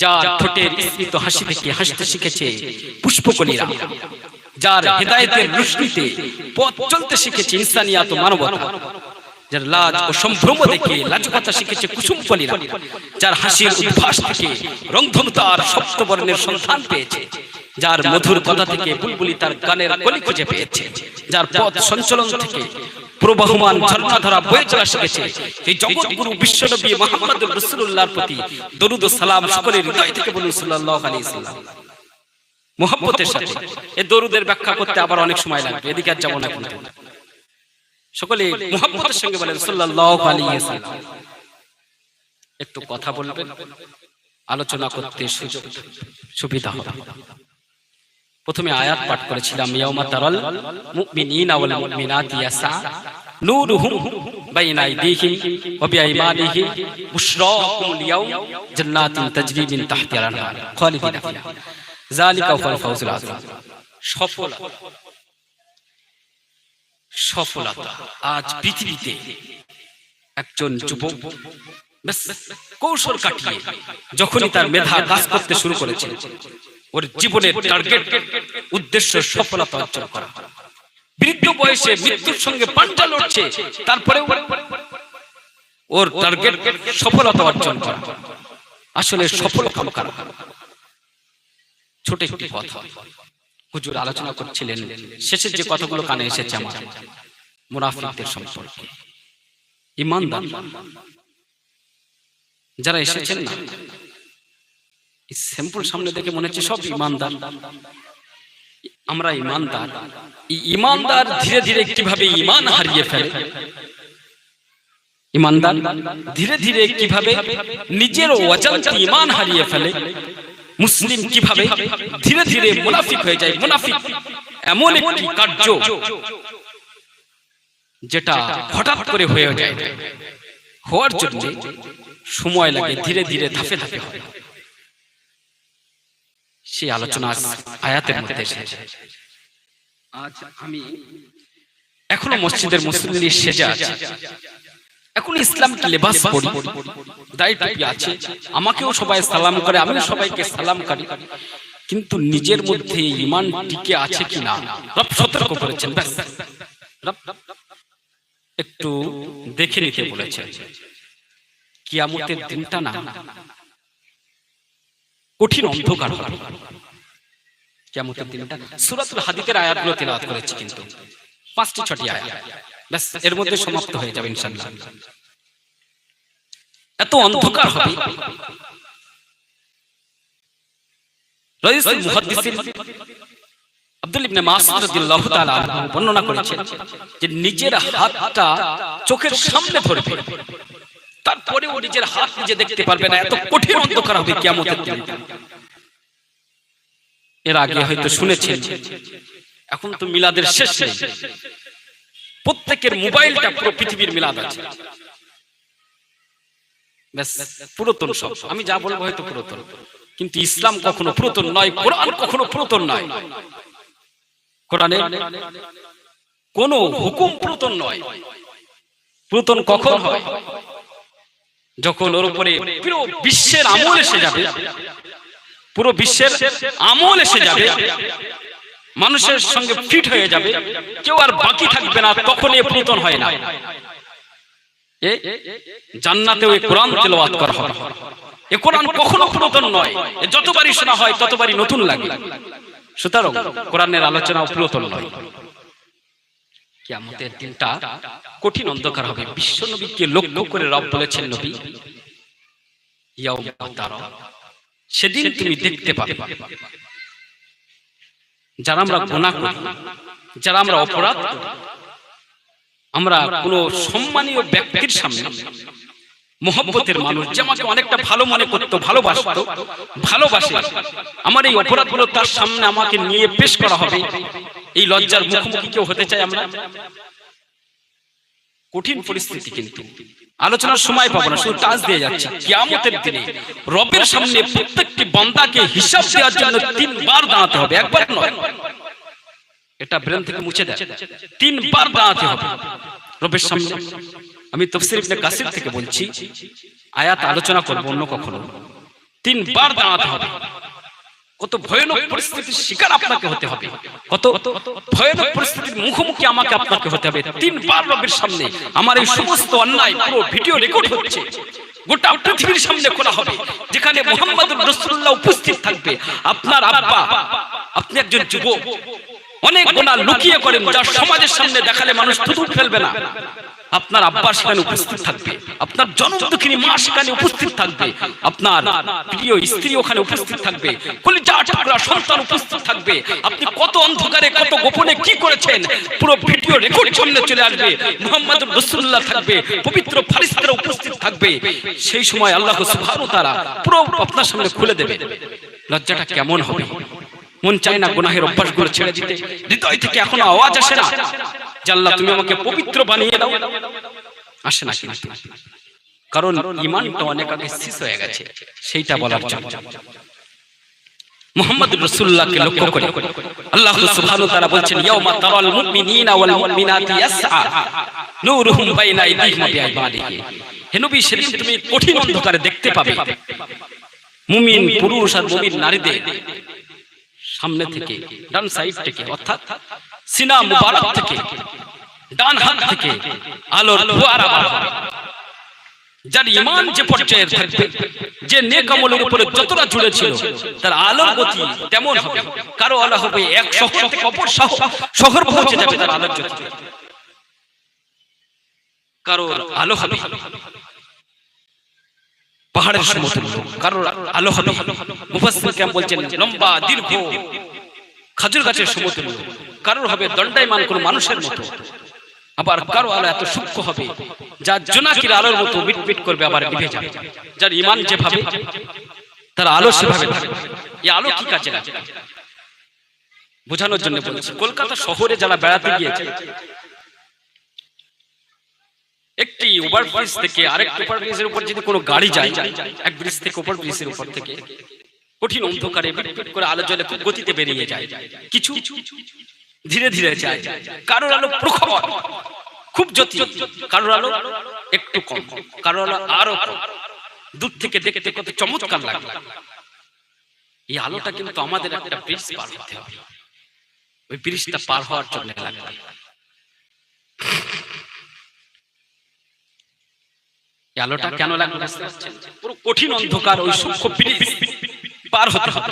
যার ঠোঁটের স্মিত হাসি থেকে হাসতে শিখেছে পুষ্পকলিরা, যার হেদায়েতের রোশনীতে পথ চলতে শিখেছে ইনসানিয়াত ও মানবতা, যার লাজ ও সম্ভ্রম দেখে লাজুকতা শিখেছে কুসুমকলিরা, যার হাসির উদ্ভাস থেকে রংধনুতার সপ্তবর্ণের সন্ধান পেয়েছে, যার মধুর কথা থেকে বুলবুলি তার গানের কলি খুঁজে পেয়েছে, যার পথ সঞ্চলন থেকে প্রবাহমান ঝর্ণাধারা বয়ে চলা শিখেছে, এই জগৎগুরু বিশ্বনবী মুহাম্মদুর রাসূলুল্লাহর প্রতি দরুদ ও সালাম সকলের হৃদয় থেকে বলুন সাল্লাল্লাহু আলাইহি সাল্লাম। মুহাব্বতের সাথে এই দরুদের ব্যাখ্যা করতে আবার অনেক সময় লাগবে, এদিকে আর যাব না। কিন্তু সকলে মুহাব্বতের সঙ্গে বলেন সাল্লাল্লাহু আলাইহি সাল্লাম। একটু কথা বলবেন, আলোচনা করতে সুবিধা হবে। প্রথমে আয়াত পাঠ করেছিলাম, ইয়াউমা তারাল মুমিনিনা ওয়াল মুমিনাতি ইয়াসা নূরুহুম বাইনা আইদিহিম ওয়া বিআইমানিহিম বুশরাকুমুল ইয়াউম জান্নাতিন তাজরি মিন তাহতিহাল আনহার খালিদিনা ফিহা যালিকা হুয়াল ফাওজুল আযীম। সফলতা আজ পৃথিবীতে একজন যুবক কৌশল কাটিয়ে যখনই তার মেধা কাজ করতে শুরু করেছে, ওর জীবনের টার্গেট উদ্দেশ্য সফলতা অর্জন করা। বৃদ্ধ বয়সে মৃত্যুর সঙ্গে পাঞ্জা লড়ছে, তারপরে ওর টার্গেট সফলতা অর্জন করা। আসলে সফল কাম করা। ছোট একটি কথা হুজুর আলোচনা করছিলেন, শেষের যে কথাগুলো কানে এসেছে আমার, মুনাফিকদের সম্পর্কে। ঈমানদার যারা এসেছেন না, স্যাম্পল সামনে দেখে মনে হচ্ছে সব ঈমানদার। আমরা ঈমানদার। ঈমানদার ধীরে ধীরে কিভাবে ঈমান হারিয়ে ফেলে, ঈমানদার ধীরে ধীরে কিভাবে নিজের অজান্তে ঈমান হারিয়ে ফেলে, মুসলিম কিভাবে ধীরে ধীরে মুনাফিক হয়ে যায়। মুনাফিক এমন একটি কার্য যেটা হঠাৎ করে হয়ে যায়, হওয়ার জন্য সময় লাগে, ধীরে ধীরে ধাপে ধাপে হয়। সেই আলোচনা আয়াতের মধ্যে এসেছে। আজ আমি এখনো মসজিদের মুসল্লি সেজে আছি, এখন ইসলামকে লেবাস পরি, দাড়ি টুপি আছে, আমাকেও সবাই সালাম করে, আমিও সবাইকে সালাম করি, কিন্তু নিজের মধ্যে ঈমান টিকে আছে কিনা রব সতর্ক করেছেন। ব্যাস একটু দেখে নিতে বলেছেন। কিয়ামতের দিনটা না কঠিন অন্ধকার হবে কিয়ামতের দিন। এটা সূরাতুল হাদীদের আয়াতগুলো তেলাওয়াত করেছি, কিন্তু 5টি 6টি আয়াত, ব্যাস এর মধ্যে সমাপ্ত হয়ে যাবে ইনশাআল্লাহ। এত অন্ধকার হবে। রাইসুল মুহাদ্দিসিন আব্দুল ইবনে মাসউদ রাদিয়াল্লাহু তাআলা আনহু বর্ণনা করেছেন যে নিজের হাতটা চোখের সামনে ধরবে, তারপরেও নিজের হাত নিজে দেখতে পারবে না, এত কঠিন অন্ধকার হবে কিয়ামতের দিন। এর আগে হয়তো শুনেছেন, এখন তো মিলাদের শেষ নেই, প্রত্যেকের মোবাইলটা পুরো পৃথিবীর মিলাদ আছে, ব্যাস পুরাতন সব। আমি যা বলবো হয়তো পুরাতন, কিন্তু ইসলাম কখনো পুরাতন নয়, কোরআন কখনো পুরাতন নয়। কোরআনে কোন হুকুম পুরাতন নয়। পুরাতন কখন হয়? যখন ওর উপরে পুরো বিশ্বের আমল এসে যাবে, পুরো বিশ্বের আমল এসে যাবে, মানুষের সঙ্গে ফিট হয়ে যাবে, কেউ আর বাকি থাকবে না, তখন এ পুরাতন হয় না। জান্নাতেও এই কোরআন তেলাওয়াত করা হবে। এ কোরআন কখনো পুরাতন নয়, যতবারই শোনা হয় ততবারই নতুন লাগে। সুতরাং কোরআনের আলোচনা পুরাতন নয়। কিয়ামতের দিনটা কঠিন অন্ধকার হবে। বিশ্ব নবীকে লক্ষ্য করে রব বলেছেন, নবী ইয়াউমা তারা, সেদিন তুমি দেখতে পাবে যারা আমরা গুনাহ করি, যারা আমরা অপরাধ করি, আমরা কোন সম্মানীয় ব্যক্তির সামনে, মহব্বতের মানুষ যে আমাকে অনেকটা ভালো মনে করতো, ভালোবাসে, আমার এই অপরাধগুলো তার সামনে আমাকে নিয়ে পেশ করা হবে, এই লজ্জার মুখোমুখি কেউ হতে চাই আমরা? কঠিন পরিস্থিতি, কিন্তু আলোচনার সময় পাবো না, শুধু টাচ দিয়ে যাচ্ছি। কিয়ামতের দিনে রবের সামনে প্রত্যেকটি বান্দাকে হিসাব দেওয়ার জন্য 3 বার দাঁড়াতে হবে, একবার নয়। এটা ব্রেন থেকে মুছে দেয়, 3 বার দাঁড়াতে হবে রবের সামনে। আমি তাফসীর ইবনে কাসির থেকে বলছি, আয়াত আলোচনা করব অন্য কখনো। 3 বার দাঁড়াতে হবে। কত ভয়ানক পরিস্থিতির শিকার আপনাকে হতে হবে, কত ভয়ানক পরিস্থিতির মুখোমুখি আমাকে আপনাকে হতে হবে। 3 বার রবের সামনে আমার এই সমস্ত অন্যায় পুরো ভিডিও রেকর্ড হচ্ছে, গোটা পৃথিবীর সামনে খোলা হবে, যেখানে মুহাম্মদুর রাসূলুল্লাহ উপস্থিত থাকবে। আপনার আব্বা, আপনি একজন যুবক, অনেক গুনাহ লুকিয়ে করেন, যা সমাজের সামনে দেখালে মানুষ থুতু ফেলবে না, আপনার আব্বা সেখানে উপস্থিত থাকবে, আপনার জনমদুখিনী মা সেখানে উপস্থিত থাকবে, আপনার প্রিয় স্ত্রী ওখানে উপস্থিত থাকবে, কলিজার টুকরা সন্তান উপস্থিত থাকবে। আপনি কত অন্ধকারে কত গোপনে কি করেছেন পুরো ভিডিও রেকর্ড সামনে চলে আসবে, মুহাম্মদুর রাসূলুল্লাহ থাকবে, পবিত্র ফেরেশতারা উপস্থিত থাকবে। সেই সময় আল্লাহ সুবহানাহু ওয়া তাআলা পুরো আপনার সামনে খুলে দেবে। লজ্জাটা কেমন হবে? মন চায় না গুনাহের অভ্যাসগুলো ছেড়ে দিতে? হৃদয় থেকে এখনো আওয়াজ আসে না যে আল্লাহ তুমি আমাকে পবিত্র বানিয়ে দাও? আসে না, কিন্তু কারণ ঈমানটা অনেক আগে শেষ হয়ে গেছে, সেইটা বলার জন্য। মুহাম্মদুর রাসূলুল্লাহকে লক্ষ্য করে আল্লাহ সুবহানাহু ওয়া তাআলা বলছেন, ইয়াউমা তারাল মুমিনিনা ওয়াল মুমিনাতি ইয়াসআ নূরুহুম বাইনা আইদিহিম ওয়া বিআইমানিহি। হে নবী, সেদিন তুমি কঠিন অন্ধকারে দেখতে পাবে মুমিন পুরুষ আর মুমিন নারীদের সামনে থেকে, ডান সাইড থেকে, অর্থাৎ সিনা মুবারক থেকে, ডান হাত থেকে আলোর ফোয়ারা বার হবে। যার ঈমান যে পর্যায়ের থাকবে, যে নেক আমলের উপরে যতটা জুড়ে ছিল, তার আলোর গতি তেমন হবে। কারো আলো হবে এক শহর থেকে অপর শহর পৌঁছে যাবে তার আলোর জ্যোতি। কারো আলো হবে পাহাড়ের সমতুল্য, কারোর আলো হবে, মুফাসসির কেরাম বলছেন, লম্বা দীর্ঘ খেজুর গাছের সমতুল্য, কারোর হবে দণ্ডায়মান কোন মানুষের মতো, আবার কারো আলো এত সূক্ষ্ম হবে যা জোনাকির আলোর মতো মিটমিট করবে, আবার নিভে যাবে। যার ঈমান যেভাবে, তার আলো সেভাবে থাকবে। এই আলো কি কাজে লাগে বোঝানোর জন্য বলছি। কলকাতা শহরে যারা বেড়াতে গিয়েছে, একটি ওভারব্রিজ থেকে আরেক ওভারব্রিজের উপর যদি কোনো গাড়ি যায়, এক ব্রিজ থেকে ওভার ব্রিজের উপর থেকে, কঠিন অন্ধকারে মিটমিট করে আলো জ্বলে খুব গতিতে বেরিয়ে যায়, কিছু ধীরে ধীরে যায়। কারোর আলো প্রখর, খুব জ্যোতি, কারোর আলো একটু কম, কারোর আলো আরো কম। দূর থেকে দেখতে কত চমৎকার লাগে। এই আলোটা কিন্তু আমাদের একটা ব্রিজ পার হতে হবে, ওই ব্রিজটা পার হওয়ার জন্য লাগবে। আলোটা কেন লাগবে? পুরো কঠিন অন্ধকার, ওই সূক্ষ্ম ব্রিজ পার হতে হবে।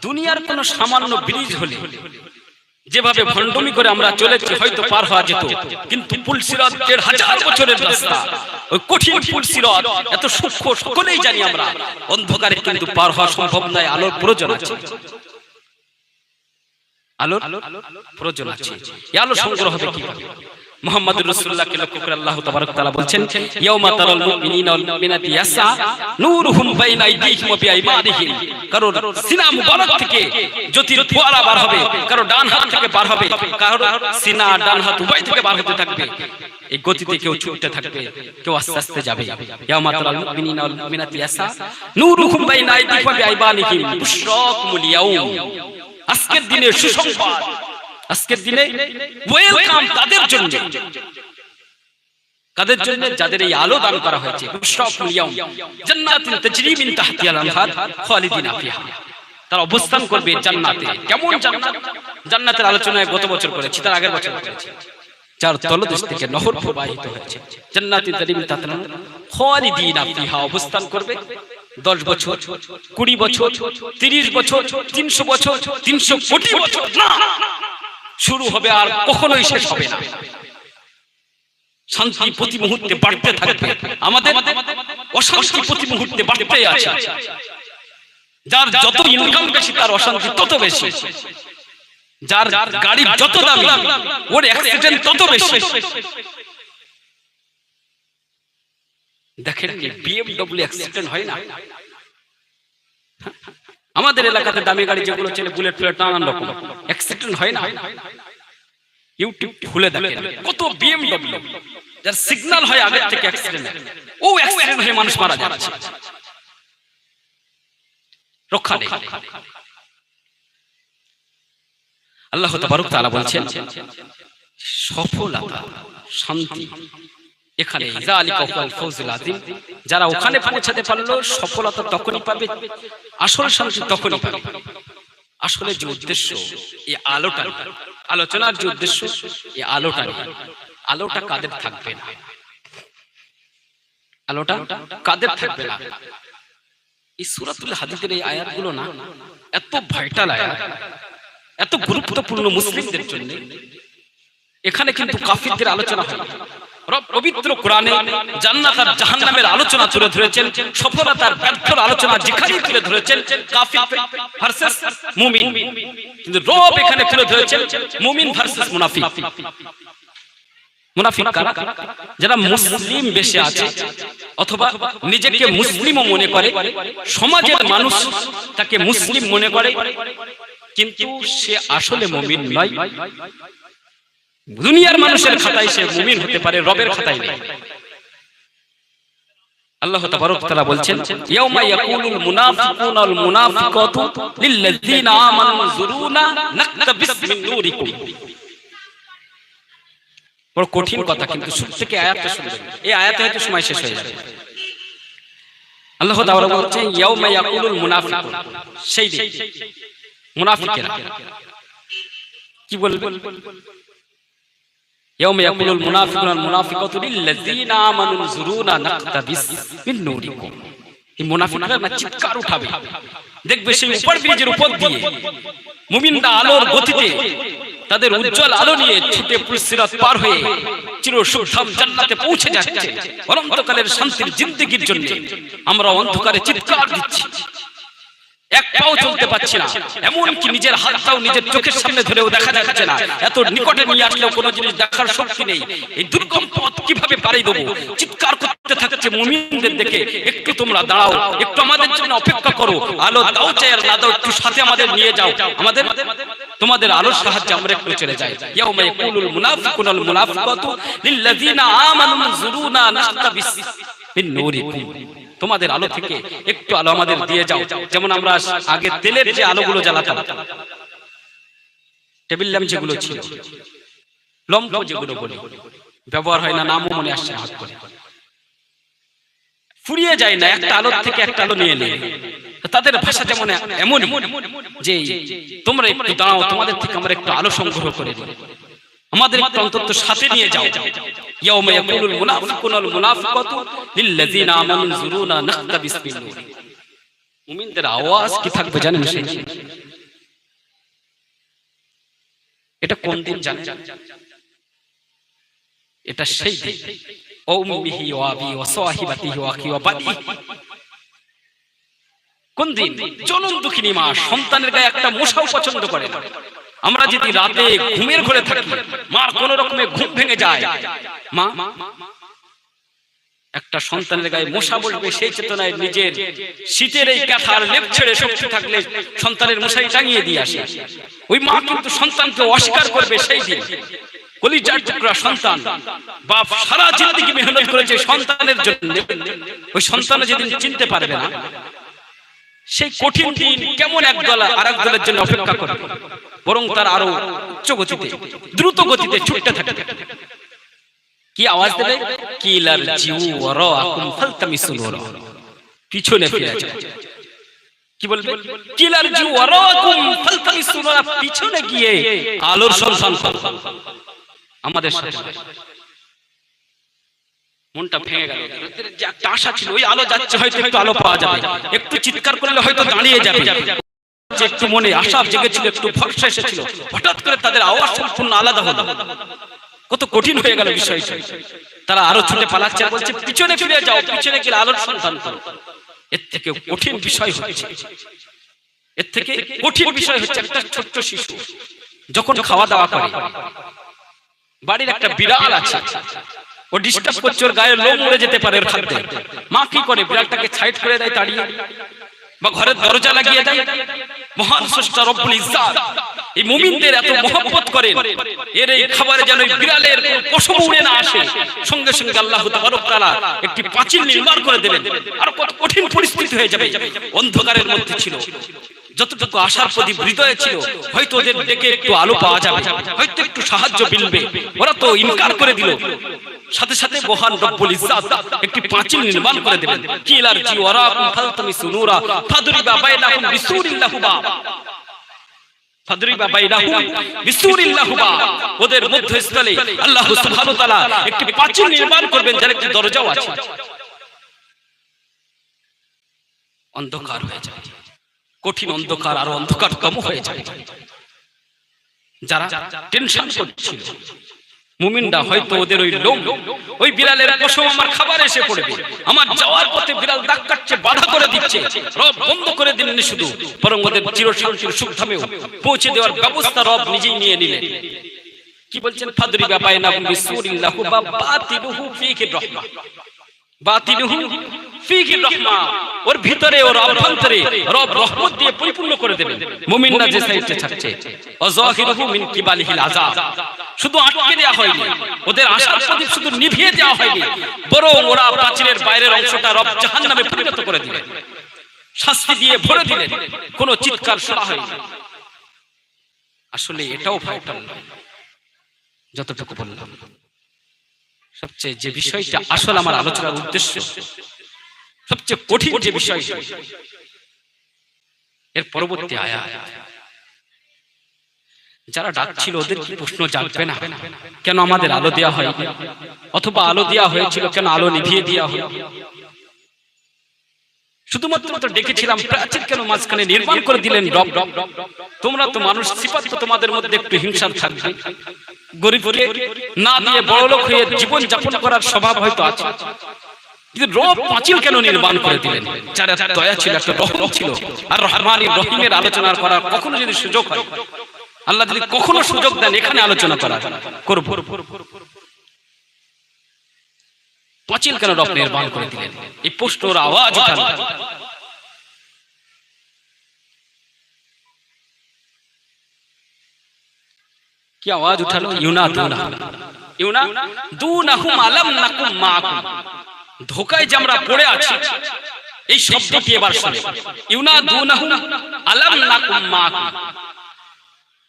দুনিয়ার কোন সামান্য ব্রিজ হলে যেভাবে ভণ্ডমি করে আমরা চলেছি হয়তো পার হওয়া যেত, কিন্তু পুলসিরাত ১,৫০০ বছরের রাস্তা, ওই কঠিন পুলসিরাত এত সূক্ষ্ম, সকলেই জানি আমরা, অন্ধকারে কিন্তু পার হওয়া সম্ভব নয়। আলোর প্রয়োজন আছে, আলোর প্রয়োজন আছে। এই আলো সংগ্রহ হবে কিভাবে? মুহাম্মদুর রাসূলুল্লাহকে লক্ষ্য করে আল্লাহ তাবারক তাআলা বলছেন, ইয়াউমা তারাল মুমিনিনা ওয়াল মুমিনাতি ইয়াসআ নূরুহুম বাইনা আইদিহিম ওয়া বিআইমানিহিম। কারো সিনা মুবারক থেকে জ্যোতির ফোয়ারা বার হবে, কারো ডান হাত থেকে বার হবে, কারো সিনা ডান হাত উভয় থেকে বার হতে থাকবে। এই গতিতে কেউ ছুটতে থাকবে, কেউ আস্তে আস্তে যাবে। ইয়াউমা তারাল মুমিনিনা ওয়াল মুমিনাতি ইয়াসআ নূরুহুম বাইনা আইদিহিম ওয়া বিআইমানিহিম বুশরাকুমুল ইয়াউম। আজকের দিনের সুসংবাদ, আজকের দিনে ওয়েলকাম তাদের জন্য, কাদের জন্য? যাদের এই আলো দান করা হয়েছে। বুশরাকুল ইয়াউম জান্নাতিন তাজরি মিন তাহতিহাল আনহার খালিদিনা ফিহা। তারা অবস্থান করবে জান্নাতে। কেমন জান্নাত? জান্নাতের আলোচনায় গত বছর করেছি, তার আগের বছর করেছি। যার তলদেশ থেকে নহর প্রবাহিত হয়েছে। জান্নাতিন তাজরি মিন তাহতিহাল খালিদিনা ফিহা, অবস্থান করবে 10 বছর, 20 বছর, 30 বছর, 300 বছর, 300 কোটি বছর না, শুরু হবে আর কখনোই শেষ হবে না। শান্তি প্রতি মুহূর্তে বাড়তে থাকবে, আমাদের অশান্তি প্রতি মুহূর্তে বাড়তেই আছে। যার যত ইনকাম বেশি তার অশান্তি তত বেশি, যার গাড়ির যত দামি ওর অ্যাক্সিডেন্ট তত বেশি। দেখেন BMW অ্যাক্সিডেন্ট হয় না? আমাদের এলাকাতে দামি গাড়ি যেগুলো চলে, বুলেট ফ্লেট নানান রকম, অ্যাক্সিডেন্ট হয় না? ইউটিউব খুলে দেখেন কত BMW যার সিগন্যাল হয় আগে থেকে অ্যাক্সিডেন্ট, ও অ্যাক্সিডেন্ট হয়ে মানুষ মারা যাচ্ছে, রক্ষা নেই। আল্লাহ তাবারক তাআলা বলছেন সফলতা, শান্তি এখানে, যালিকা হুয়াল ফাউজুল আযীম। যারা ওখানে পৌঁছাতে পারলো সফলতা তখনই পাবে, আসল শান্তি তখনই পাবে। আসলে যে উদ্দেশ্য এই আলোটা, আলোচনার যে উদ্দেশ্য এই আলোটা, আলোটা কাদের থাকবে না? আলোটা কাদের থাকবে না? এই সূরাতুল হাদীদের এই আয়াতগুলো না এত ভাইটাল আয়াত, এত গুরুত্বপূর্ণ মুসলিমদের জন্য। এখানে কিন্তু কাফিরদের আলোচনা হয় না। পবিত্র কোরআনে জান্নাত আর জাহান্নামের আলোচনা তুলে ধরেছেন, সফলতার ব্যর্থর আলোচনা যেখানেই তুলে ধরেছেন কাফির ভার্সেস মুমিন, কিন্তু রব এখানে তুলে ধরেছেন মুমিন ভার্সেস মুনাফিক। মুনাফিক কারা? যারা মুসলিম বেশে আছে অথবা নিজেকে মুসলিমও মনে করে, সমাজের মানুষ তাকে মুসলিম মনে করে, কিন্তু সে আসলে মুমিন নয়। দুনিয়ার মানুষের খাতায় সে মুমিন হতে পারে, রবের খাতায় নেই। আল্লাহ তাবারক তাআলা বলছেন ইয়াউমা ইয়াকুলুল মুনাফিকুনা ওয়াল মুনাফিকাতু লিল্লাযিনা আমানু যুরুনা নাকতাবিস মিন নূরিকুম। বড় কঠিন কথা, কিন্তু শুরু থেকে আয়াতটা শুনবেন, এই আয়াতে হয়তো সময় শেষ হয়ে যাবে। আল্লাহ তাআলা বলছেন ইয়াউমা ইয়াকুলুল মুনাফিকুন, সেই দিন মুনাফিকেরা কি বলবে? ইয়াউমা ইয়াকুলুল মুনাফিকুনা ওয়াল মুনাফিকাতু লিল্লাযিনা আমানু যুরুনা নাকতাবিস মিন নূরিকুম। এই মুনাফিকরা না চিৎকার উঠাবে, দেখবে সেই উপর ব্রিজের উপর দিয়ে মুমিনরা আলোর গতিতে তাদের উজ্জ্বল আলো নিয়ে ছুটে পুলসিরাত পার হয়ে চির সুখধাম জান্নাতে পৌঁছে যাচ্ছে। অনন্তকালের শান্তির জিন্দেগির জন্য আমরা অন্ধকারে চিৎকার দিচ্ছি, এক পাও চলতে পারছি না, এমনকি নিজের হাতটাও নিজের চোখের সামনে ধরেও দেখা যাচ্ছে না। এত নিকটে নিয়ে আসলেও কোনো জিনিস দেখার শক্তি নেই। এই দুর্গম পথ কিভাবে পাড়ি দেবো? চিৎকার করতে থাকছে মুমিনদের দেখে, একটু তোমরা দাঁড়াও, একটু আমাদের জন্য অপেক্ষা করো, আলো দাও চাই আর না দাও, একটু সাথে আমাদের নিয়ে যাও, আমাদের তোমাদের আলোর সাহায্যে আমরা একটু চলে যাই। ইয়াউমা ইয়াকুলুল মুনাফিকুনা ওয়াল মুনাফিকাতু লিল্লাযিনা আমানু যুরুনা নাকতাবিস মিন নূরিকুম। তোমাদের আলো থেকে একটু আলো আমাদের দিয়ে যাও। যেমন আমরা আগে তেলের যে আলোগুলো জ্বালাতাম, টেবিল ল্যাম্প যেগুলো ছিল, লম্প যেগুলো বলি, ব্যবহার হয় না, নামও মনে আসছে হাত করে, ফুরিয়ে যায় না, একটা আলো থেকে একটা আলো নিয়ে নেয়। তাদের ভাষা যেমন এমন যে তোমরা একটু দাঁড়াও, তোমাদের থেকে আমরা একটু আলো সংগ্রহ করে নিই, আমাদের একটু অন্তত সাথে নিয়ে যাও। ইয়াউমা ইয়াকুলুল মুনাফিকুনা ওয়াল মুনাফিকাতু লিল্লাযিনা আমানু যুরুনা নাকতাবিস মিন নূরিকুম। মুমিনদের আওয়াজ কি থাকবে জানেন? সেই এটা কোন দিন জানেন? এটা সেই দিন ও উম্মিহি ওয়া আবি ওয়া সাহিবাতিহি ওয়া আখি ওয়া বাদি। কোন দিন? জনম দুঃখিনী মা সন্তানের গায়ে একটা মশাও পছন্দ করে না। আমরা যদি রাতে ঘুমের ঘরে থাকি, মার কোন রকমে ঘুম ভেঙে যায়, মা একটা সন্তানের গায়ে মশা বসবে সেই চেতনায় নিজের শীতের এই কাঁথার লেপ ছেড়ে শক্তি থাকলে সন্তানের মশাই টাঙিয়ে দিয়ে আসে। ওই মা কিন্তু সন্তানকে অস্বীকার করবে সেই দিন। কলিজার টুকরা সন্তান, বাপ সারা জিন্দেগি মেহনত করেছে সন্তানের জন্য, ওই সন্তান যেদিন চিনতে পারবে না, সেই কঠিন দিন কেমন একদল আর এক দলের জন্য অপেক্ষা করবে, বরং তার আরো উচ্চ গতিতে দ্রুত গতিতে ছুটতে থাকবে। কি আওয়াজ দেবে? কিলার জিউ ওয়ারাকুম ফালতামিসুল ওয়ারা, পিছনে ফিরে যাও। কি বলবে? কিলার জিউ ওয়ারাকুম ফালতামিসুল ওয়ারা, পিছনে গিয়ে আলোর সন্ধান করো। আমাদের সাথে মনটা ভেঙে গেল, যে একটা আশা ছিল, ওই আলো যাচ্ছে, হয়তো একটু আলো পাওয়া যাবে, একটু চিৎকার করলে হয়তো দাঁড়িয়ে যাবে, একটু মনে আশা জেগেছিল, একটু ভরসা এসেছিল, হঠাৎ করে তাদের আওয়াজ সম্পূর্ণ আলাদা হলো। কত কঠিন হয়ে গেল বিষয়টা। তারা আরো ছুটে পালাচ্ছে, বলছে পিছনে ফিরে যাও, পিছনে গেলে আলোর সন্ধান করো। এর থেকে কঠিন বিষয় হচ্ছে, এর থেকে কঠিন বিষয় হচ্ছে একটা ছোট্ট শিশু যখন খাওয়া দাওয়া করে, বাড়ির একটা বিড়াল আছে, ও ডিস্টার্ব করছে, ওর গায়ে লোম উড়ে যেতে পারে ওর খাদ্যে। মা কি করে? বিড়ালটাকে সাইড করে দেয় তাড়িয়ে, বা ঘরের দরজা লাগিয়ে দেয়। মহান স্রষ্টা রব্বুল ইজ্জাত এই মুমিনদের এত মহব্বত করেন, এর এই খাবারে যেন বিড়ালের কোনো পশম উড়ে না আসে, সঙ্গে সঙ্গে আল্লাহ তাবারক তাআলা একটি পাঁচিল নির্মাণ করে দিলেন। আর কত কঠিন পরিস্থিতি হয়ে যাবে। অন্ধকারের মধ্যে ছিল, যতটুকু আশার প্রদীপ হৃদয়ে ছিল, হয়তো ওদের দেখে একটু আলো পাওয়া যাবে, হয়তো একটু সাহায্য মিলবে, ওরা তো ইনকার করে দিল। সাথে সাথে মহান রব্বুল ইজ্জাত একটি পাঁচিল নির্মাণ করে দিলেন। কিলার জি ওয়ারাকুম ফালতামিসু নূরা ফাদরিবা বাইনাহুম বিসুরিন লাহু বাব, ফাদরিবা বাইনাহুম বিসুরিন লাহু বাব, ওদের মধ্যস্থলে আল্লাহ সুবহানাহু ওয়া তাআলা একটি পাঁচিল নির্মাণ করবেন, যার একটি দরজাও আছে। অন্ধকার হয়ে যায়, কঠিন অন্ধকার, আর অন্ধকার কম হয়ে যায়। যারা টেনশন করছিল মুমিনরা, হয়তো ওদের ওই লোম, ওই বিড়ালের পশম আমার খাবার এসে পড়বে, আমার যাওয়ার পথে বিড়াল দাগ কাটছে, বাধা করে দিচ্ছে, রব বন্ধ করে দিলেন শুধু, বরং ওদের চিরশান্তির সুখধামেও পৌঁছে দেওয়ার ব্যবস্থা রব নিজেই নিয়ে নিলেন। কি বলছেন? ফাদরিবা বাইনাহুম বিসুরিন লাহু বাব বাতিনুহু ফীহি রাহমা, বাতিনুহু ফীহি রাহমা, ওর ভিতরে ওর অভ্যন্তরে রব রহমত দিয়ে পরিপূর্ণ করে দেবেন। মুমিনরা যে সাইডে থাকছে, ওয়াজাহিরুহু মিন কিবালিহিল আযাব, শুধু আটকে দেওয়া হয়নি, ওদের আশার প্রদীপ শুধু নিভিয়ে দেওয়া হয়নি, বরং ওরা প্রাচীরের বাইরের অংশটা রব জাহান্নামে পরিণত করে দিলেন, শাস্তি দিয়ে ভরে দিলেন, কোনো চিৎকার শোনা হয়নি। আসলে এটাও ভাইটাল নয়, যতটুকু বললাম। সবচেয়ে যে বিষয়টা আসলে আমার আলোচনার উদ্দেশ্য, সবচেয়ে কঠিন যে বিষয়, এর পরবর্তী আয়াত। যারা ডাকছিল ওদের কি প্রশ্ন জাগবে না? কেন আমাদের আলো দেওয়া হয়, অথবা আলো দেওয়া হয়েছিল কেন আলো নিভিয়ে দেওয়া হয়? শুধুমাত্র তো ডেকেছিলাম, প্রাচীর কেন মাঝখানে নির্মাণ করে দিলেন রব? তোমরা তো মানুষ, সিফাত তো তোমাদের মধ্যে একটু হিংসা থাকবে, গরিবকে না দিয়ে বড়লোক হয়ে জীবন যাপন করার স্বভাব হয়তো আছে, কিন্তু রব পাঁচিল কেন নির্মাণ করে দিলেন? যার এত দয়া ছিল, একটা রহম ছিল, আর রহমান রহিমের আলোচনা করার কখনো যদি সুযোগ হয়, আল্লাহ যদি কখনো সুযোগ দেন এখানে আলোচনা করা করব, পাঁচিল কেন রব নির্মাণ করে দিলেন? এই প্রশ্নের আওয়াজ উঠাল। কি আওয়াজ উঠালো? ইউনাদুনাহুম আলাম নাকুম মাকুম, ধোকায় যে আমরা পড়ে আছি, এই শব্দটি এবার শুনে। ইউনাদুনাহুম আলাম নাকুম মাকুম,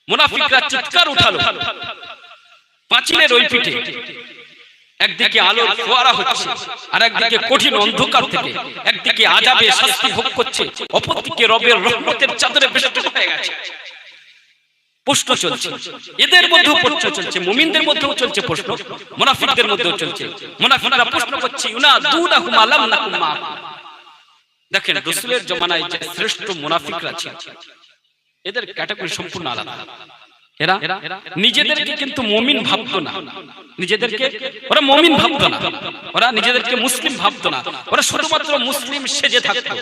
মুনাফিকরা চিৎকার উঠালো। পাঁচিলের ওই পিঠে একদিকে আলোর ফোয়ারা হচ্ছে, আর একদিকে কঠিন অন্ধকার থেকে একদিকে আযাবে শাস্তি ভোগ করছে, অপরদিকে রবের রহমতের চাদরে বেষ্টন হয়ে গেছে। প্রশ্ন চলছে, এদের মধ্যেও প্রশ্ন চলছে, মুমিনদের মধ্যেও চলছে প্রশ্ন, মুনাফিকদের মধ্যেও চলছে। মুনাফিকরা প্রশ্ন করছে, ইউনাদুনাহুম আলাম নাকুম মাকুম, দেখেন রাসূলের জমানায় যে শ্রেষ্ঠ মুনাফিকরা ছিল, এদের ক্যাটাগরি সম্পূর্ণ আলাদা। এরা নিজেদেরকে কিন্তু মুমিন ভাবতো না, নিজেদেরকে ওরা মুমিন ভাবতো না, ওরা নিজেদেরকে মুসলিম ভাবতো না, ওরা শুধুমাত্র মুসলিম সেজে থাকতো।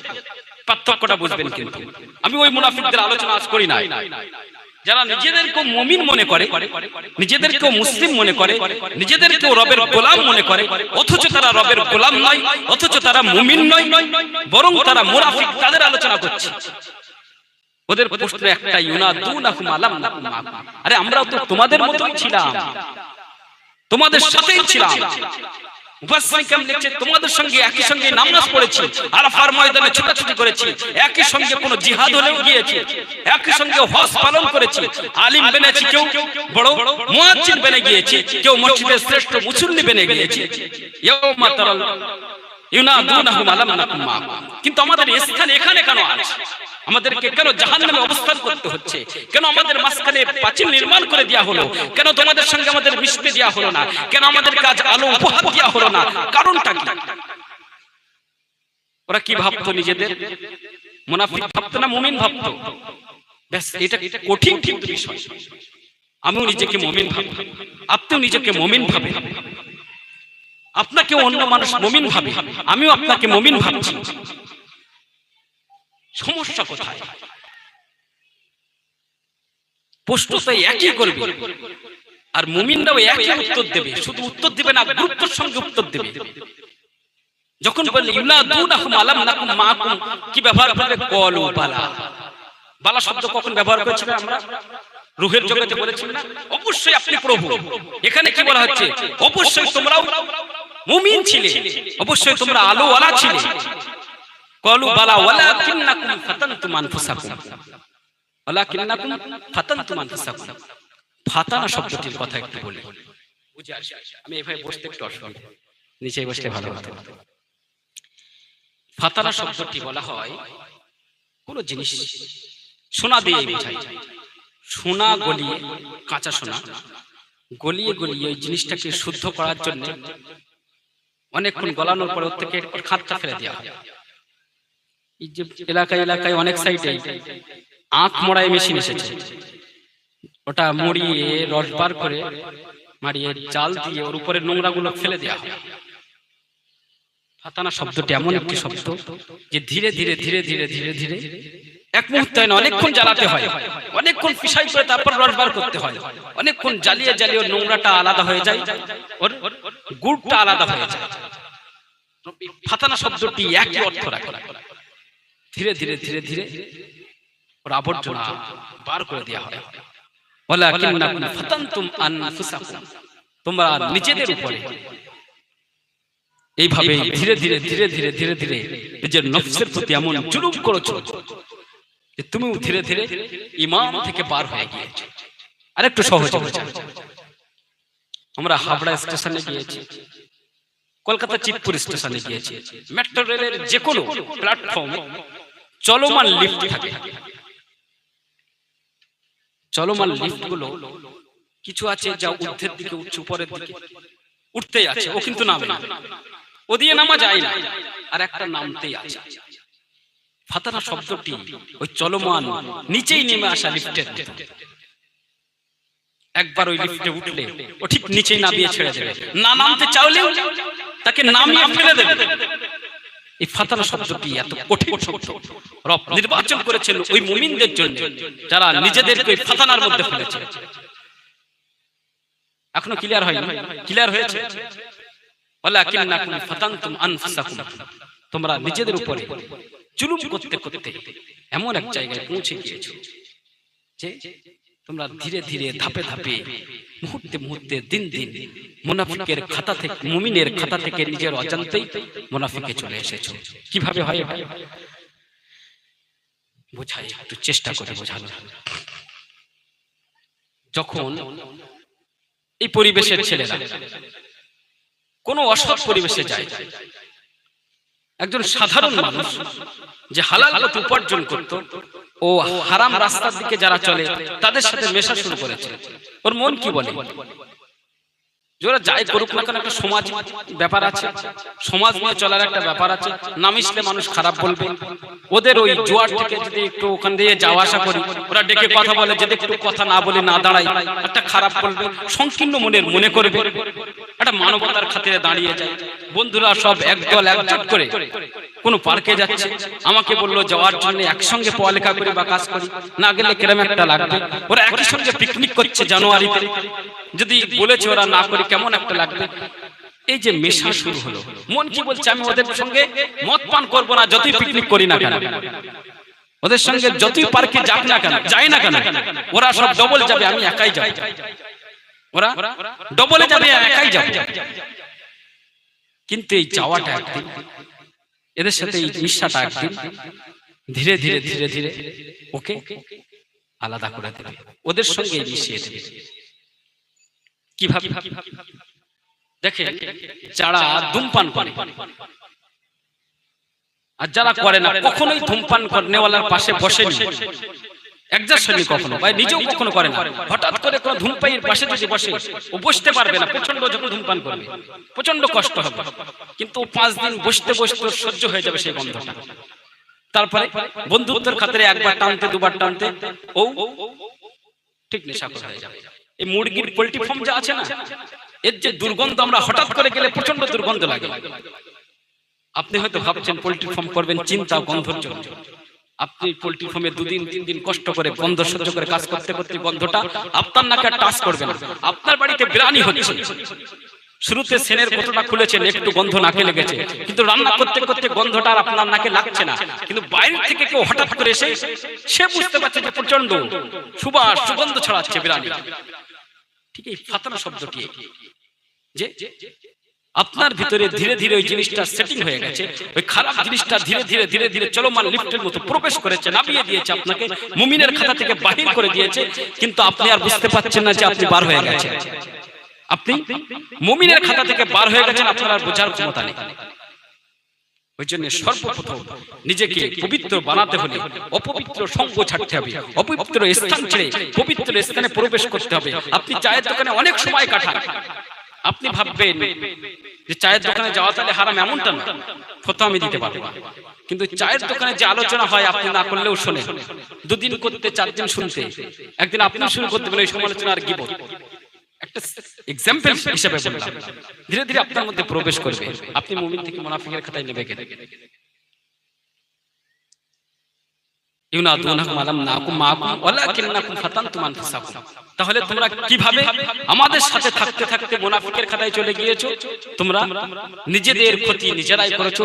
পার্থক্যটা বুঝবেন। কিন্তু আমি ওই মুনাফিকদের আলোচনা আজ করি না। যারা নিজেদেরকে মুমিন মনে করে, নিজেদেরকে মুসলিম মনে করে, নিজেদেরকে রবের গোলাম মনে করে, অথচ তারা রবের গোলাম নয়, অথচ তারা মুমিন নয়, বরং তারা মুনাফিক, তাদের আলোচনা করছে। ওদের প্রশ্ন একটাই, ইউনাদুনাকুম আলাম নাকুম মাকুম। আরে আমরাও তো তোমাদের মতোই ছিলাম, তোমাদের সাথেই ছিলাম। মুফাসসিরিন কেমন লিখছে, তোমাদের সঙ্গে একই সঙ্গে নামাজ পড়েছি, আরাফার ময়দানে ছোটাছুটি করেছি, একই সঙ্গে কোনো জিহাদ হলেও গিয়েছি, একই সঙ্গে হজ পালন করেছি, আলিম বেনেছি, কেউ বড় মুয়াজ্জিন বেনে গিয়েছি, কেউ মসজিদের শ্রেষ্ঠ মুসল্লি বেনে গিয়েছি। ইয়াউমা তারাল ইউনাদুনাহুম আলাম নাকুম মাকুম। কিন্তু আমাদের স্থান এখানে কেন আছে? আমাদেরকে কেন জাহান্নামে অবস্থান করতে হচ্ছে? কেন আমাদের মাঝখানে পাঁচিল নির্মাণ করে দেওয়া হলো? কেন তোমাদের সঙ্গে আমাদের মিশতে দেওয়া হলো না? কেন আমাদের কাজ আলো উপহার দেওয়া হলো না? কারণটা কি? ওরা কি ভাবতো নিজেদের? মুনাফিক ভাবতো না মুমিন ভাবতো? ব্যাস, এটা কঠিন কিন্তু বিষয়। আমিও নিজেকে মুমিন ভাবি, আপনিও নিজেকে মুমিন ভাবেন, আপনাকে অন্য মানুষ মুমিন ভাবে, আমিও আপনাকে মুমিন ভাবছি। সমস্যা কোথায়? প্রশ্ন তো একই করবে, আর মুমিনরাও একই উত্তর দেবে। শুধু উত্তর দিবে না, গুরুত্বের সঙ্গে উত্তর দেবে। যখন বললে ইউনাদুনাহুম আলাম নাকুম মাকুম, কি ব্যবহার করবে? ক্বালু বালা। বালা শব্দ কখন ব্যবহার করেছি আমরা? রূহের জগতে বলেছি না? অবশ্যই আপনি প্রভু। এখানে কি বলা হচ্ছে? অবশ্যই তোমরাও মুমিন ছিলে, অবশ্যই তোমরা আলো ওয়ালা ছিলে। ক্বালু বালা ওয়ালাকিন্নাকুম ফাতানতুম আনফুসাকুম, ওয়ালাকিন্নাকুম ফাতানতুম আনফুসাকুম। ফাতানা শব্দটির কথা একটু বলি, বুঝে আসবে। আমি এভাবে বসতে একটু অসুবিধা, নিচে বসলে ভালো হতো। ফাতানা শব্দটি বলা হয় কোন জিনিস সোনা দিয়ে বোঝায়। সোনা গলিয়ে, কাঁচা সোনা গলিয়ে গলিয়ে ওই জিনিসটাকে শুদ্ধ করার জন্য অনেকক্ষণ গলানোর পরে ওর থেকে খাতটা ফেলে দেওয়া হয়। এই যে এলাকায় এলাকায় অনেক সাইডে আখ মড়াই মেশিন এসেছে, ওটা মুড়িয়ে রস বার করে মারিয়ে জাল দিয়ে ওর উপরে নোংরা গুলো ফেলে দেওয়া হয়। ফাতানা শব্দটি এমন একটি শব্দ যে ধীরে ধীরে ধীরে ধীরে ধীরে ধীরে এক মুহূর্তে হয় না, অনেকক্ষণ জ্বালাতে হয়, অনেকক্ষণ পিসাই করে তারপর রস বার করতে হয়, অনেকক্ষণ জ্বালিয়ে জ্বালিয়ে ওর নোংরাটা আলাদা হয়ে যায়, ওর গুড়টা আলাদা হয়ে যায়। ফাতানা শব্দটি একই অর্থ রাখে। ধীরে ধীরে ধীরে ধীরে ওর আবর্জনা বার করে দেওয়া হয়। ওয়ালাকিন্নাকুম ফাতানতুম আনফুসাকুম, তোমরা নিজেদের উপরে এইভাবে ধীরে ধীরে ধীরে ধীরে ধীরে ধীরে নিজের নফসের প্রতি এমন জুলুম করেছো যে তুমিও ধীরে ধীরে ঈমান থেকে বার হয়ে গিয়েছো। আরেকটু সহজে বোঝা, আমরা হাবড়া স্টেশনে গিয়েছি, কলকাতা চিতপুর স্টেশনে গিয়েছি, মেট্রো রেলের যে কোনো প্ল্যাটফর্মে চলমান লিফট থাকে। চলমান লিফট গুলো কিছু আছে যা ঊর্ধ্বের দিকে উঠছে, উপরের দিকে উঠতেই আছে, ও কিন্তু নামে না, ও দিয়ে নামা যায় না, আর একটা নামতেই আছে। ফাতানা শব্দটি ওই চলমান নিচেই নেমে আসা লিফটের, একবার ওই লিফটে উঠলে ও ঠিক নিচেই নামিয়ে ছেড়ে দেবে, না নামতে চাইলেও তাকে নামিয়ে ফেলে দেবে। এই ফাতানা শব্দটি এত কঠিন শব্দ রব নির্বাচন করেছেন ওই মুমিনদের জন্য যারা নিজেদেরকে ওই ফাতানার মধ্যে ফেলেছে। এখনো ক্লিয়ার হয়নি? ক্লিয়ার হয়েছে? ওয়ালাকিন্নাকুম ফাতানতুম আনফুসাকুম, তোমরা নিজেদের উপরে জুলুম করতে করতে এমন এক জায়গায় পৌঁছে গিয়েছো যে তোমরা ধীরে ধীরে ধাপে ধাপে মুহূর্তে মুহূর্তে দিন দিন মুনাফিকের খাতা থেকে, মুমিনের খাতা থেকে নিজের অজান্তেই মুনাফিকে চলে এসেছো। কিভাবে হয় এটা বোঝাই, একটু চেষ্টা করে বোঝানো। যখন এই পরিবেশের ছেলেরা কোনো অসৎ পরিবেশে যায়, একজন সাধারণ মানুষ যে হালাল পথে উপার্জন করত, ও হারাম রাস্তার দিকে যারা চলে তাদের সাথে মেশা শুরু করেছে, ওর মন কি বলে? যারা যাই করুক না কেন, একটা সমাজ ব্যাপার আছে, সমাজ নিয়ে চলার একটা ব্যাপার আছে। না মিশলে মানুষ খারাপ বলবে। ওদের ওই জোয়ার থেকে যদি একটু ওখান দিয়ে যাওয়া আসা করি, ওরা ডেকে কথা বলে, যদি একটু কথা না বলে না দাঁড়াই, একটা খারাপ বলবে, সংকীর্ণ মনের মনে করবে। একটা মানবতার খাতিরে দাঁড়িয়ে যায়। বন্ধুরা সব একদল একজোট করে কোনো পার্কে যাচ্ছে, আমাকে বললো যাওয়ার জন্য, একসঙ্গে পড়ালেখা করি বা কাজ করি, না গেলে কেরম একটা লাগবে। ওরা একই সঙ্গে পিকনিক করছে জানুয়ারিতে, যদি বলেছে ওরা না করি কেমন একটা লাগবে। এই যে মেশা শুরু হলো, মন কি বলছে আমি ওদের সঙ্গে মদ পান করবো না, যতই পিকনিক করি না কেন, ওদের সঙ্গে যতই পার্কে যাক না কেন, যাই না কেন, ওরা সব ডবল যাবে, আমি একাই যাব। ওরা ডবলে যাবে, একাই যাব। কিন্তু এই যাওয়াটা একদিন, এদের সাথে এই মিশাটা একদিন ধীরে ধীরে ধীরে ধীরে ওকে আলাদা করে দেবে, ওদের সঙ্গে মিশিয়ে দেবে। কিভাবে? দেখে যারা ধূমপান করে আর যারা করে না, কখনোই ধূমপান করনেওয়ালার পাশে বসেনি, একজাস্টলি কখনো, বা নিজেও কখনো করে না। হঠাৎ করে কোনো ধূমপায়ীর পাশে যদি বসে, ও বসতে পারবে না, প্রচন্ড যখন ধূমপান করবে প্রচন্ড কষ্ট হবে, কিন্তু 5 দিন বসতে বসতে সহ্য হয়ে যাবে সেই গন্ধটা। তারপরে বন্ধুত্বের খাতিরে একবার টানতে, দুবার টানতে ও ঠিক নেশাখোর হয়ে যাবে। এই মুরগির পোল্ট্রি ফার্ম যা আছে না, এর যে দুর্গন্ধ, আমরা হঠাৎ করে গেলে প্রচন্ড দুর্গন্ধ লাগে। আপনি হয়তো ভাবছেন পোল্ট্রি ফার্ম করবেন চিন্তা গন্ধর জন্য। আপনি পোল্ট্রি ফার্মে 2 দিন 3 দিন কষ্ট করে গন্ধ সহ্য করে কাজ করতে করতে গন্ধটা আপনার নাকে টাচ করবে না। আপনার বাড়িতে বিরানি হচ্ছে, শুরুতে সেনের কতটা খুলেছেন, একটু গন্ধ নাকে লেগেছে, কিন্তু রান্না করতে করতে গন্ধটা আর আপনার নাকে লাগছে না। কিন্তু বাইরে থেকে কেউ হঠাৎ করে এসে সে বুঝতে পারছে যে প্রচন্ড সুবাস সুগন্ধ ছড়াচ্ছে বিরানি। ঠিক এই ফাতানা শব্দটি, যে আপনার ভিতরে ধীরে ধীরে ওই জিনিসটা সেটিং হয়ে গেছে, ওই খারাপ জিনিসটা ধীরে ধীরে ধীরে ধীরে চলমান লিফটের মতো প্রবেশ করেছে, নামিয়ে দিয়েছে, আপনাকে মুমিনের খাতা থেকে বাহির করে দিয়েছে, কিন্তু আপনি আর বুঝতে পারছেন না যে আপনি বার হয়ে গেছেন। আপনি মুমিনের খাতা থেকে বার হয়ে গেছেন, আপনার আর বোঝার ক্ষমতা নেই। ওই জন্য সর্বপ্রথম নিজেকে পবিত্র বানাতে হলে অপবিত্র সঙ্গ ছাড়তে হবে, অপবিত্র স্থান ছেড়ে পবিত্র স্থানে প্রবেশ করতে হবে। আপনি চায়ের দোকানে অনেক সময় কাটান, আপনি ভাববেন যে চায়ের দোকানে যাওয়া তাহলে হারাম, এমনটা না, ফতোয়া আমি দিতে পারবো না। কিন্তু চায়ের দোকানে যে আলোচনা হয় আপনি না করলেও শোনেন, 2 দিন করতে 4 দিন শুনতে, একদিন আপনি শুরু করতে বলে এই সমালোচনা আর গিবত। একটা এক্সাম্পল হিসেবে বললাম, ধীরে ধীরে আপনার মধ্যে প্রবেশ করবে, আপনি মুমিন থেকে মুনাফিকের খাতায় নেবে গেলে। ইউনাদুনাকুম আলাম নাকুম মাকুম ওয়ালাকিন্নাকুম ফাতানতুম আনফুসাকুম। তাহলে তোমরা কিভাবে আমাদের সাথে থাকতে থাকতে মুনাফিকের খাতায় চলে গিয়েছো? তোমরা নিজেদের ক্ষতি নিজেরাই করেছো।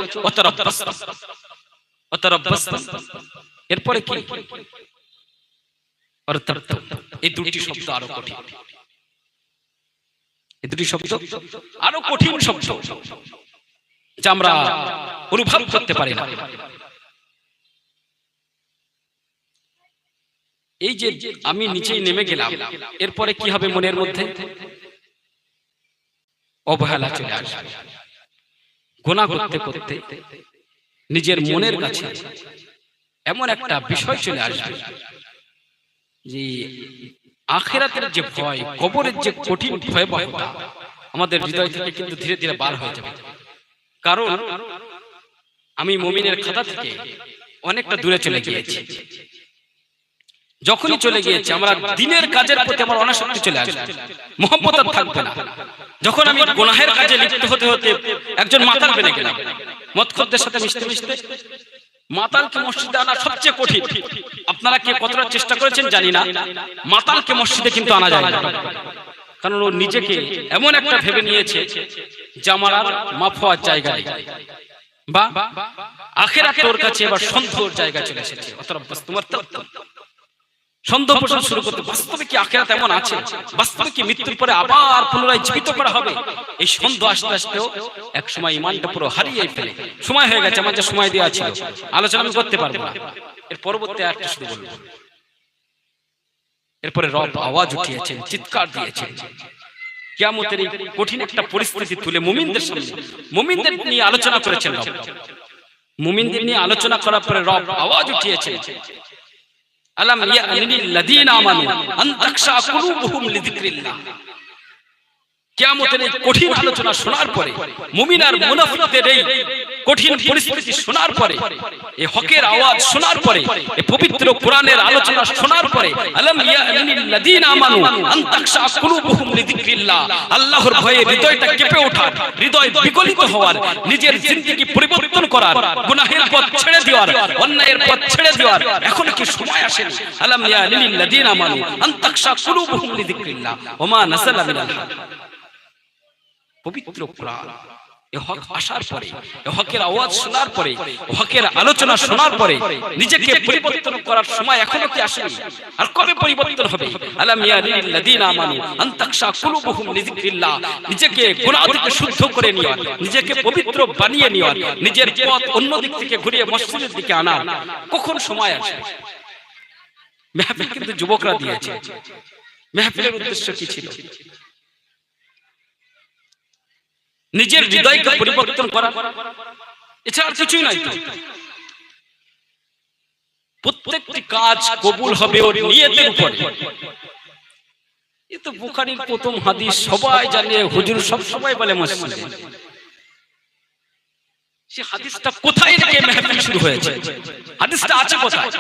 ওয়াতারাব্বাসতুম, এরপরে কি? ওয়ারতাবতুম। এই 2টি শব্দ আরো কঠিন, এই 2টি শব্দ আরো কঠিন শব্দ, যা আমরা অনুভব করতে পারি না। এই যে আমি নিচেই নেমে গেলাম, এরপরে কি হবে? মনের মধ্যে অবহেলা চলে আসবে। গুনাহ করতে করতে নিজের মনের কাছে এমন একটা বিষয় চলে আসবে যে আখিরাতের যে ভয়, কবরের যে কঠিন ভয়াবহতা আমাদের হৃদয় থেকে কিন্তু ধীরে ধীরে বার হয়ে যাবে। কারণ আমি মুমিনের খাতা থেকে অনেকটা দূরে চলে গিয়েছি। যখনই চলে গিয়েছে আমরা দিনের কাজের প্রতি আমার অনাসক্তি চলে আসবে, মহব্বত আর থাকবে না। যখন আমি গুনাহের কাজে লিপ্ত হতে হতে একজন মাতাল বনে গেলাম, মদখোরদের সাথে মিশতে মিশতে, মাতালকে মসজিদে আনা সবচেয়ে কঠিন। আপনারা কে কতটা চেষ্টা করেছেন জানি না, মাতালকে মসজিদে কিন্তু আনা যায় না। কারণ ও নিজেকে এমন একটা ভেবে নিয়েছে যে আমার আর মাফ হওয়ার জায়গা নেই, বা আখিরাত তোর কাছে এবার সন্দেহের জায়গা চলে এসেছে। তোমার সন্দেহ পোষণ শুরু করতে, বাস্তবে কি আখিরাত এমন আছে? বাস্তবে কি মৃত্যুর পরে আবার পুনরায় জীবিত করা হবে? এই সন্দেহ আসতে আসতেও এক সময় ঈমানটা পুরো হারিয়ে ফেলে। সময় হয়ে গেছে, আমার যে সময় দেওয়া ছিল আলোচনা আমি করতে পারবো না, এর পরবর্তী একটা শুরু বলবো। এরপরে রব আওয়াজ উঠিয়েছেন, চিৎকার দিয়েছেন, কিয়ামতের এই কঠিন একটা পরিস্থিতি তুলে মুমিনদের সামনে, মুমিনদের নিয়ে আলোচনা করেছেন রব। মুমিনদের নিয়ে আলোচনা করার পরে রব আওয়াজ উঠিয়েছেন, আলাম ইয়ানিল লাযীনা আমানু আন তাখশা কুলুবুহুম লিযিকরিল্লাহ। কিয়ামতের এই কঠিন আলোচনা শোনার পরে, মুমিন আর মুনাফিকদের এই কঠিন পরিস্থিতি শোনার পরে, এই হকের আওয়াজ শোনার পরে, এই পবিত্র কোরআনের আলোচনা শোনার পরে, আলাম ইয়ানিল লাযিনা আমানু আন তাখশা কুলুবুহুম লিযিকরিল্লাহ, আল্লাহর ভয়ে হৃদয়টা কেঁপে ওঠার, হৃদয় বিগলিত হওয়ার, নিজের জিন্দেগি পরিবর্তন করার, গুনাহের পথ ছেড়ে দেওয়ার, অন্যায়ের পথ ছেড়ে দেওয়ার এখনো কি সময় আসেনি? আলাম ইয়ানিল লাযিনা আমানু আন তাখশা কুলুবুহুম লিযিকরিল্লাহ ওয়া মা নাযালা মিনাল হক। পবিত্র কোরআন এই হক আসার পরে, এই হকের আওয়াজ শোনার পরে, হকের আলোচনা শোনার পরে নিজেকে পরিবর্তন করার সময় এখনো কি আসেনি? আর কবে পরিবর্তন হবে? আলাম ইয়ানিল লাযিনা আমানু আন তাখশা কুলুবুহুম লিযিকরিল্লাহ, নিজেকে গুনাহ থেকে শুদ্ধ করে নেওয়া, নিজেকে পবিত্র বানিয়ে নেওয়া, নিজের পথ অন্য দিক থেকে ঘুরিয়ে মসজিদের দিকে আনা কখন সময় আসে? মেহফিল কিন্তু যুবকরা দিয়েছে। মেহফিলের উদ্দেশ্য কি ছিল? নিজের হৃদয়কে পরিবর্তন করা, এছাড়া কিছুই নাই। প্রত্যেকটি কাজ কবুল হবে ওর নিয়তের উপরে। এই তো বুখারীর প্রথম হাদিস, সবাই জানে, হুজুর সব সময় বলে মসজিদে। সে হাদিসটা কোথায় থেকে মেহফিল শুরু হয়েছে? হাদিসটা আছে কোথায়?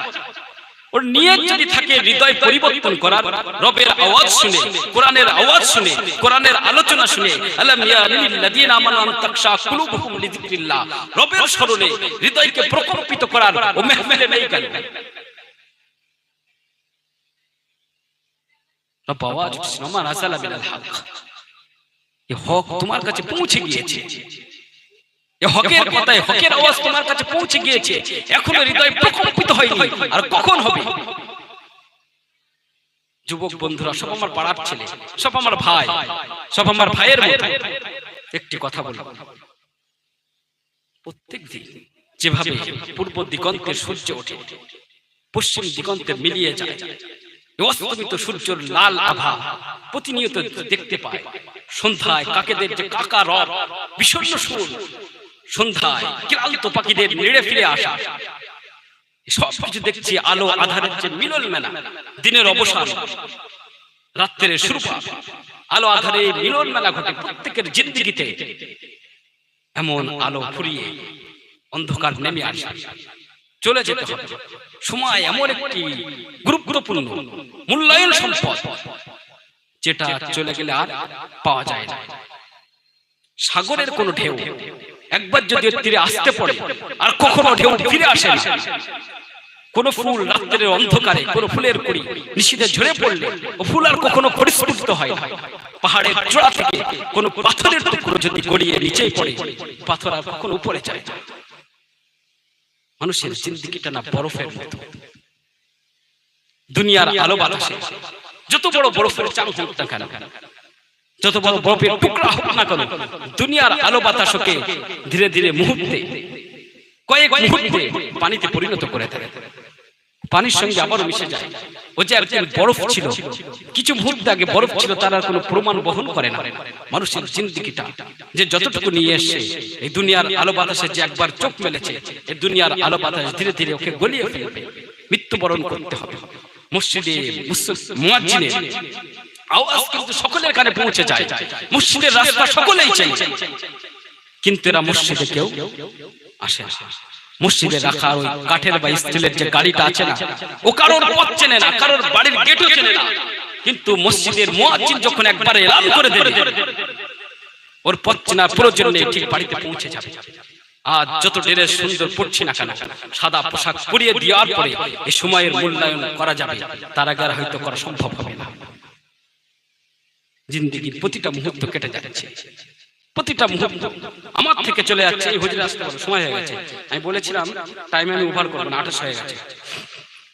ওর নিয়ত যদি থাকে হৃদয় পরিবর্তন করার, রবের আওয়াজ শুনে, কোরআনের আওয়াজ শুনে, কোরআনের আলোচনা শুনে, আলাম ইয়ানিল লাযিনা আমানু আন তাখশা কুলুবুহুম লিযিকরিল্লাহ, রবের স্মরণে হৃদয়কে প্রকম্পিত করার ও মেহফিলে নেই কেন? রব আওয়াজ ওয়া নাযালা মিনাল হক, এই হক তোমার কাছে পৌঁছে গিয়েছে। এই হকের কথায়, হকের আওয়াজ তোমার কাছে পৌঁছে গিয়েছে, এখনো হৃদয় প্রকম্পিত হয়নি। আর কখন হবে? যুবক বন্ধুরা, সব আমার পাড়ার ছেলে, সব আমার ভাই, সব আমার ভাইয়ের মতো একটি কথা বলি, প্রত্যেক দিন যেভাবে পূর্ব দিগন্তে সূর্য ওঠে, পশ্চিম দিগন্তে মিলিয়ে যায়, অস্তমিত সূর্যের লাল আভা প্রতিনিয়ত দেখতে পায়। সন্ধ্যায় কাকেদের যে কাকা রব, বিষণ্ণ সুর, সন্ধ্যায় ক্লান্ত পাখিদের নেড়ে ফিরে আসা, সবকিছু দেখছি আলো আধারের যে মিলন মেলা, দিনের অবসান, রাত্রের শুরুপাত, আলো আধারে মিলন মেলা ঘটে প্রত্যেকের জিন্দেগিতে। এমন আলো ফুরিয়ে অন্ধকার নেমে আসে, চলে যেতে হবে। সময় এমন একটি গুরুত্বপূর্ণ মূল্যায়ন সম্পদ, যেটা চলে গেলে আর পাওয়া যায় না। সাগরের কোন ঢেউ একবার যদি তীরে আসতে পড়ে আর কখনো ঢেউ ফিরে আসে না। কোন ফুল রাত্রের অন্ধকারে, কোন ফুলের কুড়ি নিশীথে ঝরে পড়লে ও ফুল আর কখনো পরিস্ফুটিত হয় না। পাহাড়ের চূড়া থেকে কোন পাথরের টুকরো যদি গড়িয়ে নিচেই পড়ে, পাথর আর কখনো উপরে যায় না। মানুষের জিন্দেগিটা না বরফের মতো। দুনিয়ার আলো বাতাসে যত বড় বরফের চাং হোক না কেন, যত বড় বরফের টুকরা হোক না কেন, দুনিয়ার আলো বাতাসকে ধীরে ধীরে মুহূর্তে, কয়েক মুহূর্তে পানিতে পরিণত করে দেয়। পানির সঙ্গে আবারও মিশে যায়। ও যে একদিন বরফ ছিল, কিছু মুহূর্ত আগে বরফ ছিল, তার আর কোনো প্রমাণ বহন করে না। মানুষের জিন্দেগিটা যে যতটুকু নিয়ে এসছে, এই দুনিয়ার আলো বাতাসে যে একবার চোখ মেলেছে, এই দুনিয়ার আলো বাতাস ধীরে ধীরে ওকে গলিয়ে ফেলবে, মৃত্যুবরণ করতে হবে। মসজিদে মুয়াজ্জিনের আওয়াজ কিন্তু সকলের কানে পৌঁছে যায়, মসজিদের রাস্তা সকলেই চাই, কিন্তু এরা মসজিদে কেউ আসে না। মসজিদে রাখা ওই কাঠের বা স্টিলের যে গাড়িটা আছে না, ও কারোর পথ চেনে না, কারোর বাড়ির গেটও চেনে না। কিন্তু মসজিদের মুয়াজ্জিন যখন একবার এলান করে দেবে, ওর পথ চেনার প্রয়োজন নেই, ঠিক বাড়িতে পৌঁছে যাবে। আজ যত ড্রেস সুন্দর পড়ছি না কেন, সাদা পোশাক পরিয়ে দেওয়ার পরে এই সময়ের মূল্যায়ন করা যাবে, তার আগে আর হয়তো করা সম্ভব হবে না। জিন্দেগির প্রতিটা মুহূর্ত কেটে যাচ্ছে, প্রতিটা মুহূর্ত আমার থেকে চলে যাচ্ছে। এই হুজুর আসতে বলো, সময় হয়ে গেছে। আমি বলেছিলাম টাইম আমি ওভার করবো না, 28 হয়ে গেছে।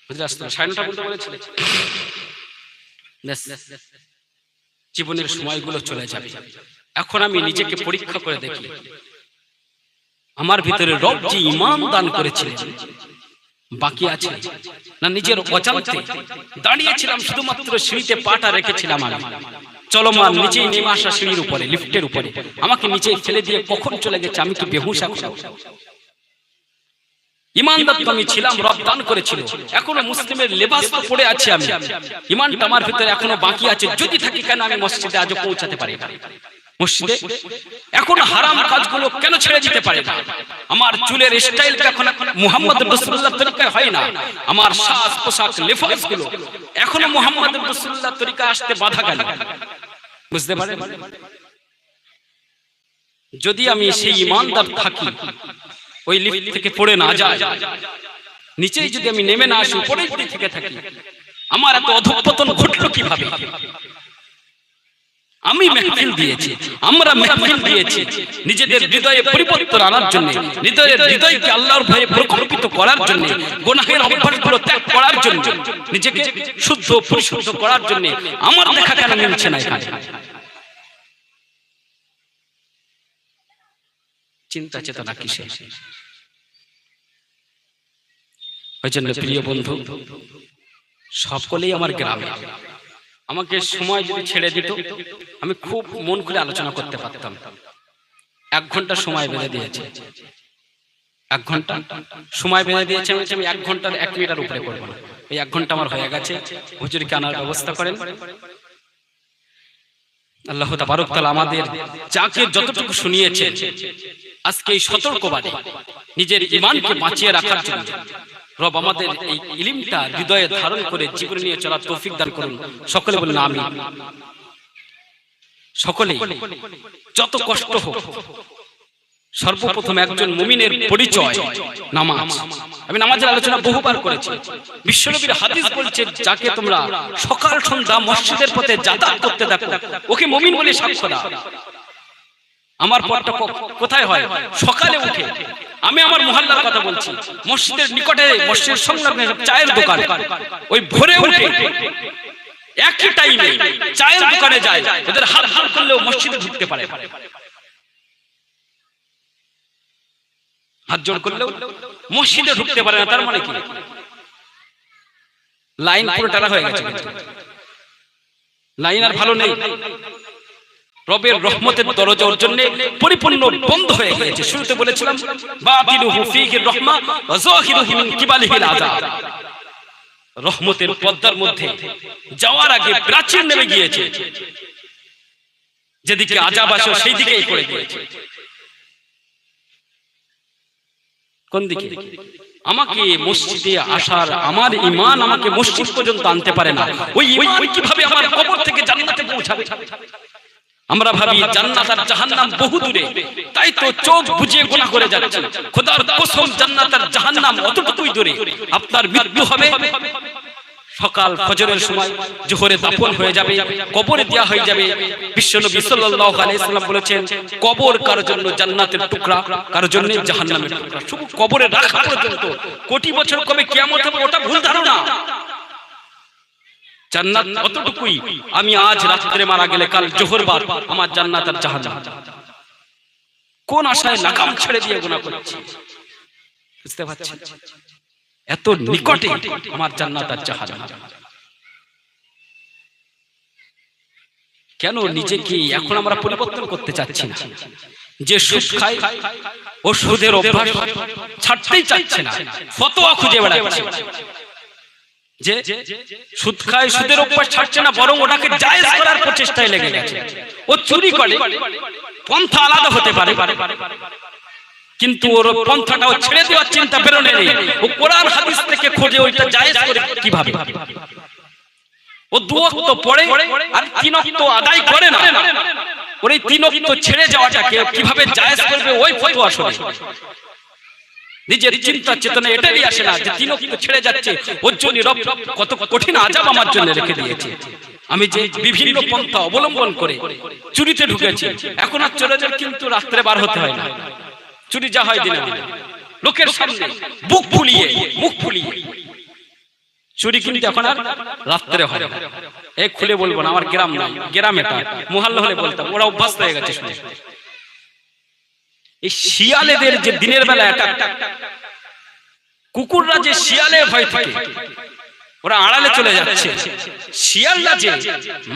হুজুর আসতে 9:30 বলতে বলেছিলেন। জীবনের সময়গুলো চলে যাবে। এখন আমি নিজেকে পরীক্ষা করে দেখি, আমার ভিতরে রব যে ঈমান দান করেছিলেন বাকি আছে না নিজের অজান্তে দাঁড়িয়েছিলাম, শুধুমাত্র সিঁড়িতে পাটা রেখেছিলাম। আমি চলমান নিচেই নেমে আসা সিঁড়ির উপরে, লিফটের উপরে আমাকে নিচে ফেলে দিয়ে কখন চলে গেছে, আমি কি বেহুশ? ইমানদার তো আমি ছিলাম, রব দান করেছিল। এখনো মুসলিমের লেবাস পরে আছি আমি, ইমানটা আমার ভিতরে এখনো বাকি আছে। যদি থাকি কেন আমি মসজিদে আজও পৌঁছাতে পারি না? মসজিদে এখন হারাম কাজগুলো কেন ছেড়ে দিতে পারে না? আমার চুলের স্টাইলটা এখন মুহাম্মদ রাসূলুল্লাহ তরিকায় হয় না, আমার সাজ পোশাক লেফাজ গুলো এখনো মুহাম্মদ রাসূলুল্লাহ তরিকায় আসতে বাধা কেন? বুঝতে পারেন? যদি আমি সেই ইমানদার থাকি, ওই লিফট থেকে পড়ে না যায়, নিচেই যদি আমি নেমে না আসি, উপরেই যদি থেকে থাকি, আমার এত অধঃপতন ঘটলো কিভাবে? আমি মেহফিল দিয়েছি, আমরা মেহফিল দিয়েছি নিজেদের হৃদয়ে পরিবর্তন আনার জন্য, নিজেদের হৃদয়কে আল্লাহর ভয়ে প্রকম্পিত করার জন্য, গুনাহের অভ্যাসগুলো ত্যাগ করার জন্য, নিজেকে শুদ্ধ পরিশুদ্ধ করার জন্য। আমার দেখা কেন মিলছে না এখানে? চিন্তা চেতনা কিসে? ওই জন্য প্রিয় বন্ধু, সকলেই আমার গ্রামে, আমাকে সময় যদি ছেড়ে দিত আমি খুব মন খুলে আলোচনা করতে পারতাম। 1 ঘন্টা সময় বেঁধে দিয়েছে, 1 ঘন্টা সময় বেঁধে দিয়েছে, আমি 1 ঘন্টার 1 মিনিটের উপরে করবো না। এই 1 ঘন্টা আমার হয়ে গেছে, হুজুরকে আনার ব্যবস্থা করেন। আল্লাহ তাবারক তাআলা আমাদের যাকে যতটুকু শুনিয়েছেন, আজকে এই সতর্কবাণী নিজের ঈমানকে বাঁচিয়ে রাখার জন্য রব আমাদের এই ইলমটা হৃদয়ে ধারণ করে জীবনে নিয়ে চলার তৌফিক দান করুন। সকলে বলুন আমিন। সকলে যত কষ্ট হোক, সর্বপ্রথম একজন মুমিনের পরিচয় নামাজ। আমি নামাজের আলোচনা বহুবার করেছি। বিশ্বনবীর হাদিস বলছে, যাকে তোমরা সকাল সন্ধ্যা মসজিদের পথে যাতায়াত করতে দেখো, ওকে মুমিন বলে সাক্ষ্য দাও। আমার পথটা কোথায় হয়? সকালে উঠে। আমি আমার মহল্লার কথা বলছি, মসজিদের নিকটে, মসজিদের সংলগ্ন চায়ের দোকান, ওই ভোরে উঠে একই টাইমে চায়ের দোকানে যায়, ওদের হাত হাত করলেও মসজিদে ঢুকতে পারে, হাত জোড় করলেও মসজিদে ঢুকতে পারে না। তার মানে কি? লাইন পুরো টানা হয়ে গেছে, লাইন আর ভালো নেই। রবের রহমতের দরজা ওর জন্য পরিপূর্ণ বন্ধ হয়ে গেছে। শুরুতে বলেছিলাম, বাতিনুহু ফীহি রাহমা ওয়া যাহিরুহু মিন কিবালিহিল আযাব। রহমতের পর্দার মধ্যে যাওয়ার আগে প্রাচীর নেমে গিয়েছে, যেদিকে আযাব আসে সেই দিকেই পড়ে গিয়েছে। কোন দিকে? আমাকে মসজিদে আসার, আমার ঈমান আমাকে মসজিদ পর্যন্ত আনতে পারে না। ওই ঈমান কিভাবে আমার কবর থেকে জান্নাতে পৌঁছাবে? আমরা ভাবি জান্নাত আর জাহান্নাম বহু দূরে, তাই তো চোখ বুজে গুনাহ করে যাচ্ছে। খোদার কসম, জান্নাত আর জাহান্নাম অতটুকুই দূরে। আপনার মৃত্যু হবে সকাল ফজরের সময়, জোহরে দাফন হয়ে যাবে, কবরে দেয়া হয়ে যাবে। বিশ্বনবী সাল্লাল্লাহু আলাইহি সাল্লাম বলেছেন, কবর কারো জন্য জান্নাতের টুকরা, কারো জন্য জাহান্নামের টুকরা। শুধু কবরে রাখা পর্যন্ত কোটি বছর কবে কিয়ামত হবে ওটা ভুল ধারণা। জান্নাত অতটুকুই। আমি আজ রাত্রে মারা গেলে কাল জোহর বার আমার জান্নাত আর জাহান্নাম। কোন আশায় লাগাম ছেড়ে দিয়ে গুনাহ করছি? বুঝতে পারছেন? এত নিকটে আমার জান্নাত আর জাহান্নাম। কেন নিজেকে এখন আমরা পরিবর্তন করতে চাচ্ছি না? যে সুদ খায় ও সুদের অভ্যাস ছাড়তেই চাচ্ছে না, ফতোয়া খুঁজে বেড়াচ্ছে। যে সুদ খায়, সুদের অভ্যাস ছাড়ছে না, বরং ওটাকে জায়েজ করার প্রচেষ্টায় লেগে গেছে। ও চুরি করে, পন্থা আলাদা হতে পারে, কিন্তু ওর পন্থাটাও ছেড়ে দেওয়ার চিন্তা বেরোনে নেই। ও কোরআন হাদিস থেকে খোঁজে ওইটা জায়েজ করে কিভাবে। ও 2 ওয়াক্ত পড়ে আর 3 ওয়াক্ত আদায় করে না। ওর এই 3 ওয়াক্ত ছেড়ে যাওয়াটাকে কিভাবে জায়েজ করবে, ওই ফতোয়া শোনে। নিজের চিন্তা চেতনা এটাই আসে না যে 3 ওয়াক্ত ছেড়ে যাচ্ছে, ওর জন্য রব কত কঠিন আযাব আমার জন্য রেখে দিয়েছে। আমি যে বিভিন্ন পন্থা অবলম্বন করে চুরিতে ঢুকেছি, এখন আর চোরেদের কিন্তু রাত্রে বার হতে হয় না। চুরি যা হয় দিনে দিনে, লোকের সামনে বুক ফুলিয়ে, মুখ ফুলিয়ে চুরি কিন্তু এখন আর রাত্রে হয়। এই খুলে বলবো না, আমার গ্রাম নাই, গ্রাম এটা, মহল্লা হলে বলতাম, ওরা অভ্যাস হয়ে গেছে শুনে। এই শিয়ালেদের যে দিনের বেলা অ্যাটাক, কুকুররা যে শিয়ালে ভয় থাকে, ওরা আড়ালে চলে যাচ্ছে। শিয়ালরা যে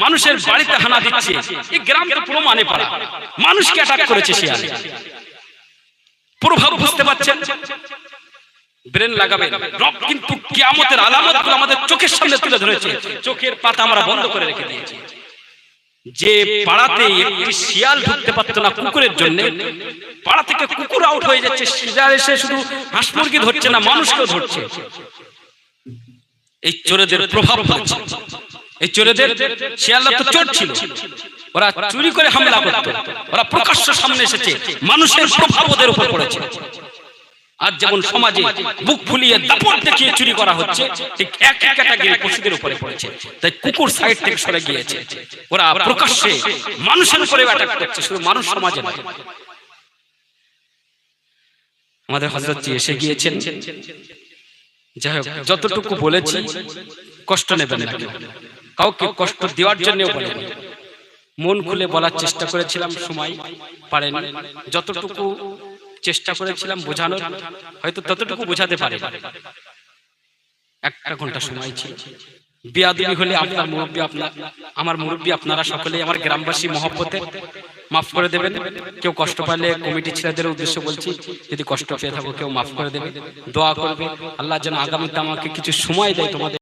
মানুষের বাড়িতে হানা দিচ্ছে, এই গ্রামটা পুরো মানে পাড়া, মানুষকে অ্যাটাক করেছে শিয়াল। প্রভাব বুঝতে পারছেন? ব্রেন লাগাবেন। রব কিন্তু কিয়ামতের আলামতগুলো আমাদের চোখের সামনে তুলে ধরেছে, চোখের পাতা আমরা বন্ধ করে রেখে দিয়েছি। যে পাড়াতে একটি শিয়াল ঢুকতে পারত না কুকুরের জন্য, পাড়া থেকে কুকুর আউট হয়ে যাচ্ছে, শিয়াল এসে শুধু হাঁস মুরগি ধরছে না, মানুষকেও ধরছে। এই চোরেদের প্রভাব পড়ছে। এই চোরেদের, শিয়ালরা তো চোর ছিল, ওরা চুরি করে হামলা করত, ওরা প্রকাশ্য সামনে এসেছে, মানুষের প্রভাব ওদের উপর পড়েছে। আজ যেমন সমাজে বুক ফুলিয়ে দাপট দেখিয়ে চুরি করা হচ্ছে, ঠিক একই ক্যাটাগরি পশুদের উপরে পড়েছে। তাই কুকুর সাইড থেকে সরে গিয়েছে, ওরা প্রকাশ্যে মানুষের উপরে অ্যাটাক করছে, শুধু মানুষ সমাজে নয়। আমাদের হযরতজি এসে গিয়েছেন। যাই হোক, যতটুকু বলেছি কষ্ট নেবেন না, কাউকে কষ্ট দেওয়ার জন্য বলে মন খুলে বলার চেষ্টা করেছিলাম, সময় পারেন, যতটুকু চেষ্টা করেছিলাম বোঝানোর, হয়তো ততটুকু বোঝাতে পারে। 1 ঘন্টা সময় ছিল। বিয়াদবি হলে আপনার মুরব্বী, আমার মুরব্বী, আপনারা সকলেই আমার গ্রামবাসী মহব্বতে মাফ করে দেবেন। কেউ কষ্ট পাইলে কমিটি ছেলেদের উদ্দেশ্য বলছি, যদি কষ্ট পেয়ে থাকো কেউ মাফ করে দেবে, দোয়া করবে আল্লাহ যেন আগামীতে আমাকে কিছু সময় দেয় তোমাদের।